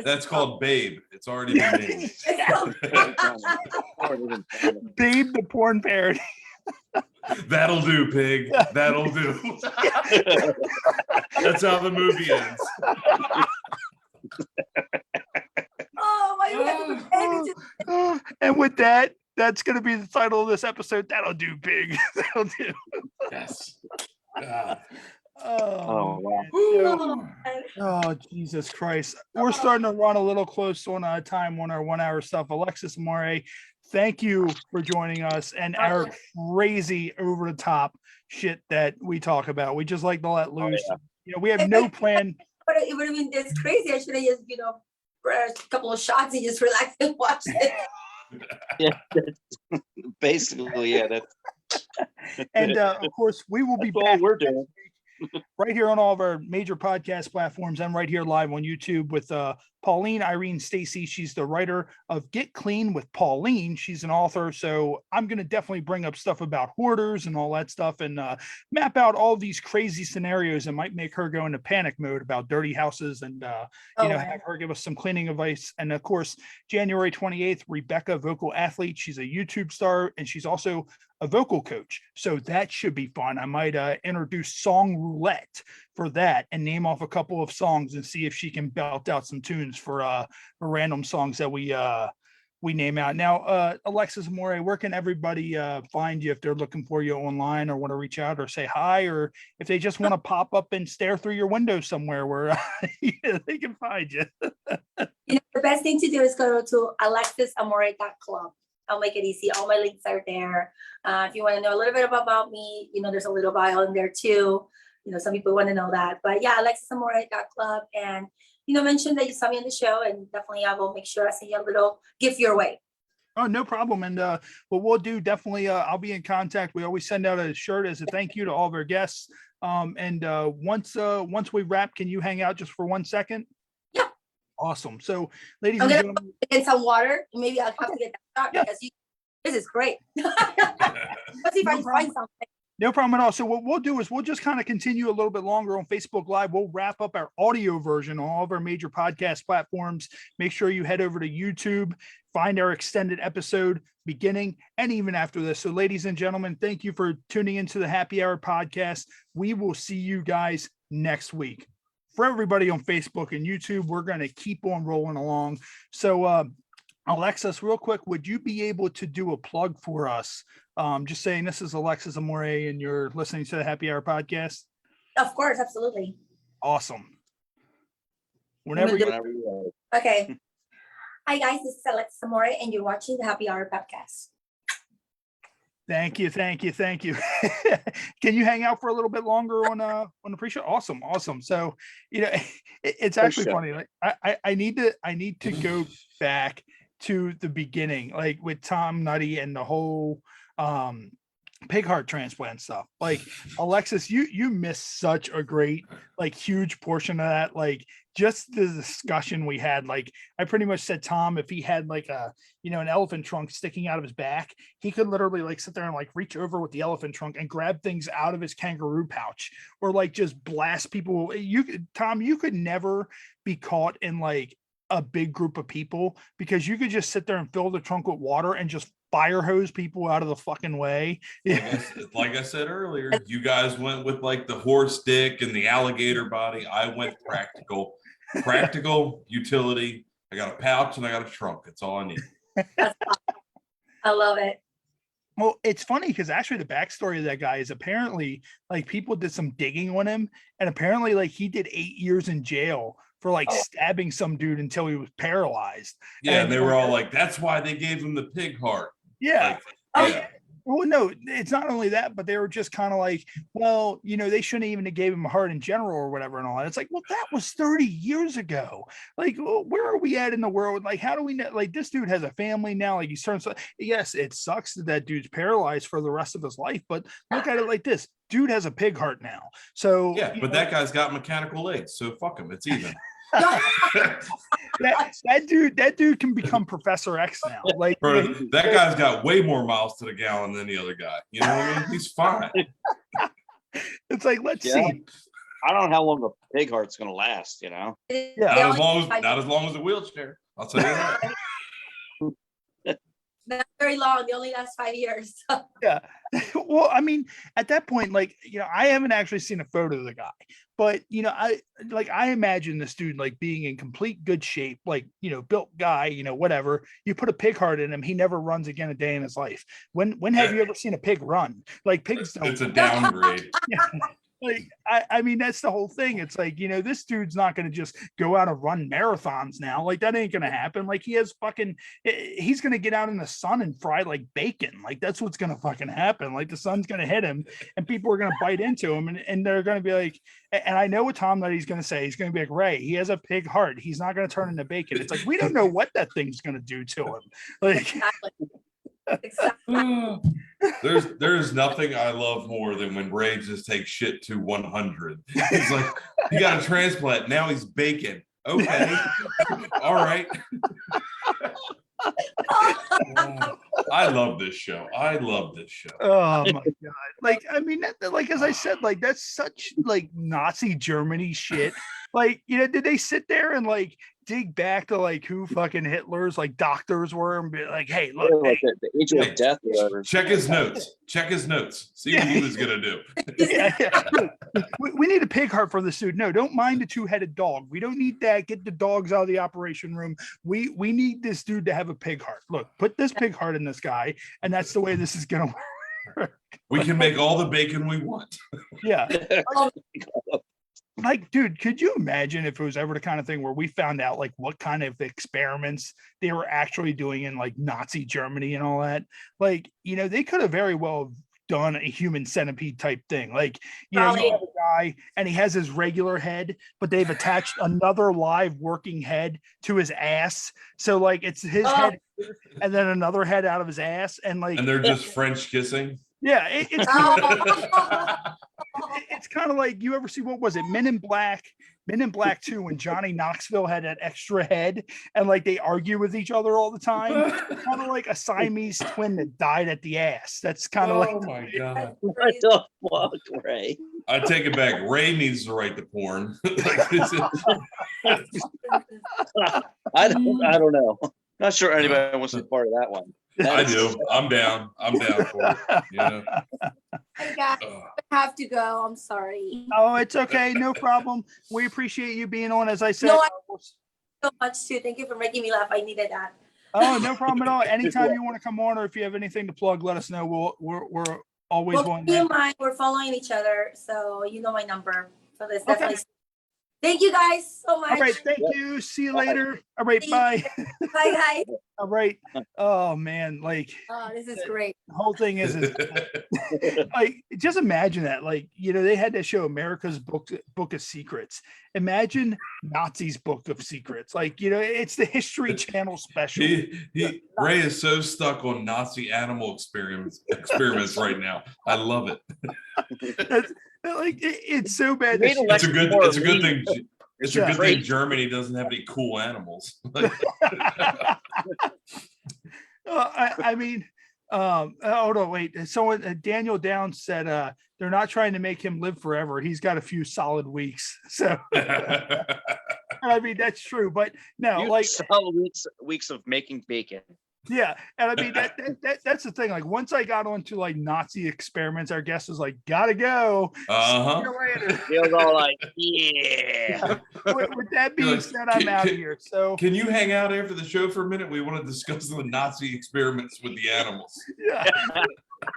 B: That's called Babe. It's already been made.
A: Babe, the porn parody.
B: That'll do, pig. That'll do. That's how the movie ends.
D: Oh my God.
A: And with that, that's going to be the title of this episode. That'll do, pig. That'll do.
B: Yes. God.
C: Oh, wow.
A: So- oh, Jesus Christ. We're starting to run a little close on time on our 1 hour stuff. Alexis Amore, thank you for joining us and our crazy over the top shit that we talk about. We just like to let loose.
C: yeah.
A: You know, we have no plan.
D: But it would have been this crazy. I should have just, a couple of shots and just relax and watch it.
C: Yeah, basically, yeah. That's
A: And of course, we will be
C: all
A: back
C: we're doing.
A: right here on all of our major podcast platforms and right here live on YouTube with Pauline Irene Stacy. She's the writer of Get Clean with Pauline. She's an author. So I'm going to definitely bring up stuff about hoarders and all that stuff and map out all these crazy scenarios that might make her go into panic mode about dirty houses and, have her give us some cleaning advice. And of course, January 28th, Rebecca, vocal athlete. She's a YouTube star and she's also a vocal coach. So that should be fun. I might introduce song roulette for that and name off a couple of songs and see if she can belt out some tunes for random songs that we name out. Now, Alexis Amore, where can everybody find you if they're looking for you online or want to reach out or say hi, or if they just want to pop up and stare through your window somewhere where they can find you?
D: The best thing to do is go to alexisamore.club. I'll make it easy. All my links are there. If you want to know a little bit about me, there's a little bio in there too. Some people want to know that. But yeah, alexisamore.club. And, mention that you saw me on the show, and definitely I will make sure I send you a little gift your way.
A: Oh, no problem. And what we'll do, definitely, I'll be in contact. We always send out a shirt as a thank you to all of our guests. And once we wrap, can you hang out just for 1 second?
D: Yeah.
A: Awesome. So, ladies
D: I'm
A: and
D: gonna
A: gentlemen,
D: get some water. Maybe I'll have to get that shot because this is great. Let's see if I can find something.
A: no problem at all. So what we'll do is we'll just kind of continue a little bit longer on Facebook Live. We'll wrap up our audio version on all of our major podcast platforms. Make sure you head over to YouTube, find our extended episode beginning and even after this. So ladies and gentlemen, thank you for tuning into the Happy Hour podcast. We will see you guys next week. For everybody on Facebook and YouTube, we're going to keep on rolling along. So Alexis, real quick, would you be able to do a plug for us? Just saying, this is Alexis Amore and you're listening to the Happy Hour podcast.
D: Of course, absolutely.
A: Awesome. Whenever
C: Whenever
D: Okay. Hi guys, this is Alexis Amore and you're watching the Happy Hour podcast.
A: Thank you. Can you hang out for a little bit longer on the pre-show? Awesome. So it's actually funny. Like I need to go back to the beginning, like with Tom Nutty and the whole pig heart transplant stuff. Like Alexis, you missed such a great, like, huge portion of that. Like just the discussion we had. Like I pretty much said, Tom, if he had like an elephant trunk sticking out of his back, he could literally like sit there and like reach over with the elephant trunk and grab things out of his kangaroo pouch, or like just blast people. Tom, you could never be caught in like a big group of people because you could just sit there and fill the trunk with water and just fire hose people out of the fucking way.
B: Like I said earlier, you guys went with like the horse dick and the alligator body. I went practical utility. I got a pouch and I got a trunk. That's all I need.
D: I love it.
A: Well, it's funny because actually the backstory of that guy is apparently like people did some digging on him, and apparently like he did 8 years in jail for like stabbing some dude until he was paralyzed.
B: Yeah, and they were all like, that's why they gave him the pig heart.
A: Yeah.
B: Like, yeah.
A: Well, no, it's not only that, but they were just kind of like, well, they shouldn't even have gave him a heart in general or whatever and all that. It's like, well, that was 30 years ago. Like, where are we at in the world? Like, how do we know? Like, this dude has a family now. Like, he's turned. Yes, it sucks that that dude's paralyzed for the rest of his life, but look at it like this: dude has a pig heart now. So
B: Yeah, but that guy's got mechanical legs, so fuck him. It's even.
A: that dude can become Professor X now. Like,
B: Bro, that guy's got way more miles to the gallon than the other guy. You know what I mean? He's fine.
A: it's like, let's
C: Yeah.
A: see.
C: I don't know how long a pig heart's gonna last,
A: Yeah.
B: Not as long as a wheelchair. I'll tell you that.
D: Not very long. They only last 5 years.
A: Yeah. Well, I mean, at that point, like, I haven't actually seen a photo of the guy, but I imagine this dude like being in complete good shape, like, built guy, whatever. You put a pig heart in him, he never runs again a day in his life. When have you ever seen a pig run? Like, pigs don't.
B: It's a downgrade.
A: Yeah. Like, I mean, that's the whole thing. It's like, this dude's not going to just go out and run marathons now. Like, that ain't going to happen. Like, he's going to get out in the sun and fry like bacon. Like, that's what's going to fucking happen. Like, the sun's going to hit him and people are going to bite into him and they're going to be like, and I know what Tom Nutty's going to say. He's going to be like, Ray, he has a pig heart. He's not going to turn into bacon. It's like, we don't know what that thing's going to do to him. Like,
D: Exactly.
B: There's nothing I love more than when Ray just takes shit to 100. He's like, he got a transplant. Now he's bacon. Okay. All right. I love this show.
A: oh my god! Like, I mean, like, as I said, like, that's such like Nazi Germany shit. Like, did they sit there and like dig back to like who fucking Hitler's like doctors were and be like, hey, look,
C: like the age of death or whatever.
B: Check his notes. See what he was gonna do.
A: yeah. We need a pig heart for this dude. No, don't mind the two-headed dog. We don't need that. Get the dogs out of the operation room. We need this dude to have a pig heart. Look, put this pig heart in this guy, and that's the way this is gonna work.
B: We can make all the bacon we want.
A: Yeah. Like, dude, could you imagine if it was ever the kind of thing where we found out like what kind of experiments they were actually doing in like Nazi Germany and all that? Like, they could have very well done a human centipede type thing. Like, you have a guy and he has his regular head, but they've attached another live working head to his ass. So like it's his head and then another head out of his ass. And like,
B: and they're just French kissing.
A: Yeah, it's kind of like, you ever see, what was it, Men in Black 2, when Johnny Knoxville had that extra head and like they argue with each other all the time. Kind of like a Siamese twin that died at the ass. That's kind of
B: Oh my god!
C: What the fuck, Ray?
B: I take it back. Ray needs to write the porn.
C: I don't know. Not sure anybody wants to be part of that one.
B: I do. I'm down for it.
D: Hey guys, I have to go. I'm sorry.
A: Oh, it's okay, no problem. We appreciate you being on. As I said,
D: No, so much too. Thank you for making me laugh. I needed that.
A: oh, no problem at all. Anytime you want to come on, or if you have anything to plug, let us know. We're always
D: Well,
A: willing.
D: keep in mind, we're following each other, so you know my number. So this definitely. Thank you guys so much.
A: All right, thank you. See you later. All right, bye.
D: Bye guys.
A: All right. Oh man, like,
D: Oh, this is great.
A: the whole thing is like, just imagine that. Like, they had to show America's book of secrets. Imagine Nazis' book of secrets. Like, it's the History Channel special.
B: Ray is so stuck on Nazi animal experiments right now. I love it.
A: Like, it's so bad.
B: It's a good thing. It's a good thing Germany doesn't have any cool animals.
A: I mean, hold on, wait. Someone, Daniel Downs said, they're not trying to make him live forever. He's got a few solid weeks. So, I mean, that's true. But no, like,
C: solid weeks of making bacon.
A: yeah. And I mean, that's the thing. Like, once I got onto like Nazi experiments, our guest was like, gotta go. See you later.
C: He was all like, yeah.
A: With that being said, I'm out of here. So,
B: can you hang out after the show for a minute? We want to discuss the Nazi experiments with the animals.
A: yeah.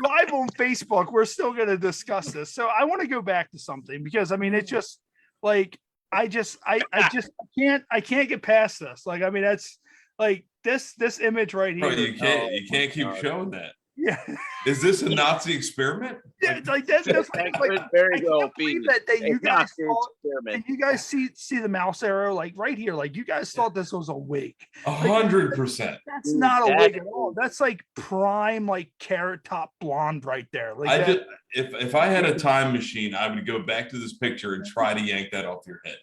A: Live on Facebook, we're still going to discuss this. So I want to go back to something, because I mean, it's just like, I can't get past this. Like, I mean, that's like this image right here.
B: Bro, you can't keep showing that.
A: Yeah.
B: Is this a Nazi experiment?
A: Yeah, it's like that's
C: That
A: like,
C: could very
A: I
C: well
A: can't
C: be
A: believe that you
C: a
A: guys
C: Nazi
A: thought,
C: experiment.
A: and you guys see the mouse arrow like right here, like you guys thought this was a wig. Like,
B: 100%.
A: that's
C: Dude,
A: not a
C: that
A: wig at all.
C: is-
A: That's like prime like carrot top blonde right there. Like
B: I
A: that,
B: just if I had a time machine, I would go back to this picture and try to yank that off your head.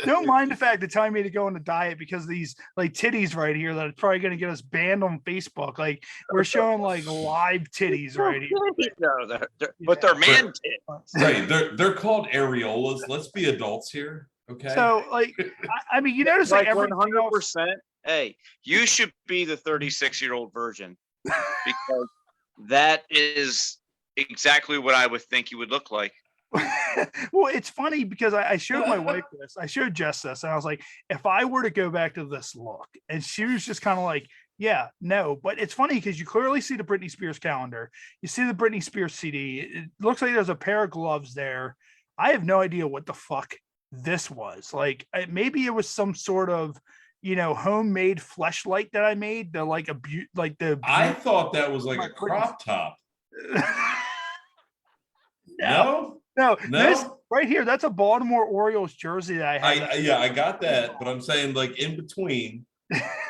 A: don't mind the fact that telling me to go on a diet because these like titties right here that are probably going to get us banned on Facebook. Like we're showing like live titties right here.
C: No, but they're man tits.
B: Right. They're called areolas. Let's be adults here. Okay.
A: So like, I mean, you notice like
C: Like
A: everything else.
C: 100%. Hey, you should be the 36-year-old virgin because that is exactly what I would think you would look like.
A: Well, it's funny because I showed my wife this, I showed Jess this, and I was like, if I were to go back to this look, and she was just kind of like, yeah, no, but it's funny because you clearly see the Britney Spears calendar, you see the Britney Spears CD, it looks like there's a pair of gloves there. I have no idea what the fuck this was. Like maybe it was some sort of, you know, homemade fleshlight that I made, the like
B: I thought that was like a crop top. No.
A: No,
B: No?
A: this right here, that's a Baltimore Orioles jersey that I had.
B: Yeah, I got that, but I'm saying like in between.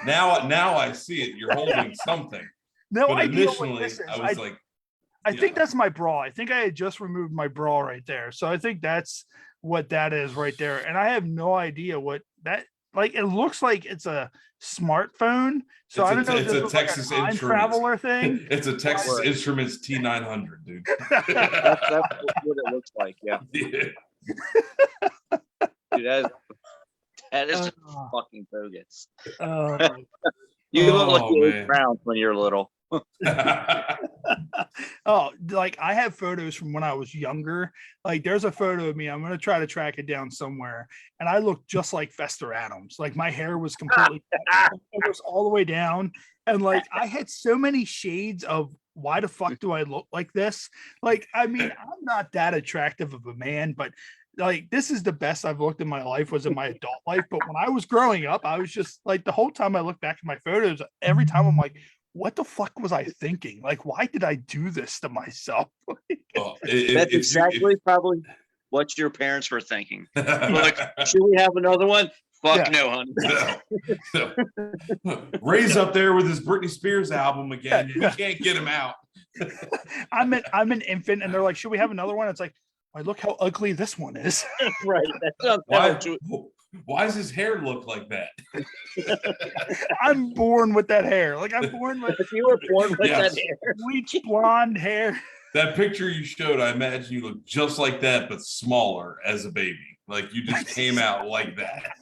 B: Now I see it. You're holding something.
A: No
B: But
A: idea what
B: initially,
A: this is.
B: I was like,
A: I
B: yeah.
A: think that's my bra. I think I had just removed my bra right there. So I think that's what that is right there. And I have no idea what that like. It looks like it's a smartphone. So I don't know if
B: It's
A: this
B: a
A: was like
B: Texas
A: a time
B: Instruments.
A: traveler thing.
B: It's a Texas
C: Right.
B: Instruments T900, dude.
C: That's what it looks like. Yeah,
B: Yeah.
C: dude, that is
A: Oh,
C: fucking bogus.
A: oh,
C: You look like
B: Oh,
C: you ate
B: man.
C: crowns when you're little.
A: oh, like I have photos from when I was younger. Like there's a photo of me. I'm gonna try to track it down somewhere. And I looked just like Fester Adams. Like my hair was completely it was all the way down. And like I had so many shades of why the fuck do I look like this? Like, I mean, I'm not that attractive of a man, but like this is the best I've looked in my life was in my adult life. But when I was growing up, I was just like the whole time I look back at my photos, every time I'm like, what the fuck was I thinking? Like, why did I do this to myself?
B: Well,
C: That's exactly probably what your parents were thinking. Like, should we have another one? Fuck
A: Yeah.
C: no, honey.
B: Ray's up there with his Britney Spears album again. You can't get him out.
A: I'm an infant, and they're like, should we have another one? It's like, why look how ugly this one is.
C: Right. That's
B: Why does his hair look like that?
A: I'm born with that hair. Like I'm born with
C: if you were born with
B: Yes.
C: that hair.
A: bleach blonde hair.
B: That picture you showed, I imagine you look just like that, but smaller as a baby. Like you just came out like that.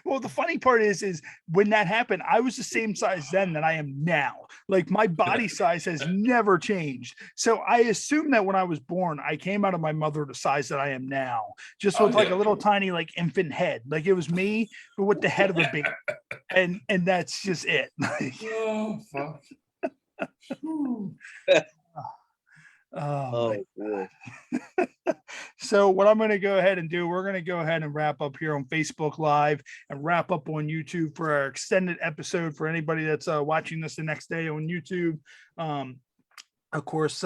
A: Well, the funny part is when that happened, I was the same size then that I am now. Like my body size has never changed. So I assume that when I was born, I came out of my mother the size that I am now, just with like
B: yeah.
A: a little tiny like infant head. Like it was me, but with the head of a baby. And that's just it.
B: Oh, fuck.
A: Oh,
C: boy.
A: so what I'm going to go ahead and do, we're going to go ahead and wrap up here on Facebook Live and wrap up on YouTube for our extended episode for anybody that's watching this the next day on YouTube. Of course,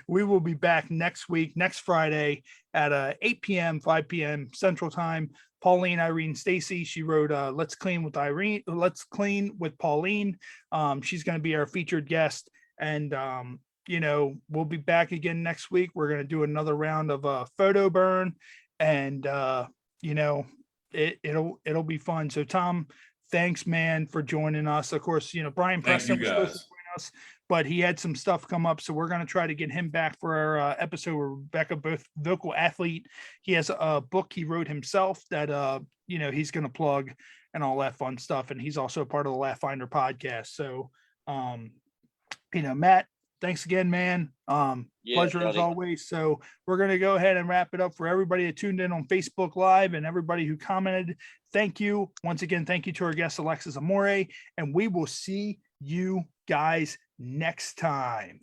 A: we will be back next week, next Friday at 8 p.m., 5 p.m. Central Time. Pauline, Irene, Stacy, she wrote Let's Clean with Irene, Let's Clean with Pauline. She's going to be our featured guest. And you know, we'll be back again next week. We're going to do another round of photo burn, and you know, it'll be fun. So Tom, thanks, man, for joining us. Of course, you know, Brian
B: Thank
A: Preston
B: you,
A: was supposed to
B: guys.
A: join us, but he had some stuff come up. So we're going to try to get him back for our episode with Rebecca, both vocal athlete. He has a book he wrote himself that you know, he's going to plug and all that fun stuff. And he's also a part of the Laugh Finder podcast. So you know, Matt, thanks again, man. Pleasure as
C: buddy.
A: always. So we're going to go ahead and wrap it up for everybody that tuned in on Facebook Live and everybody who commented. Thank you. Once again, thank you to our guest, Alexis Amore, and we will see you guys next time.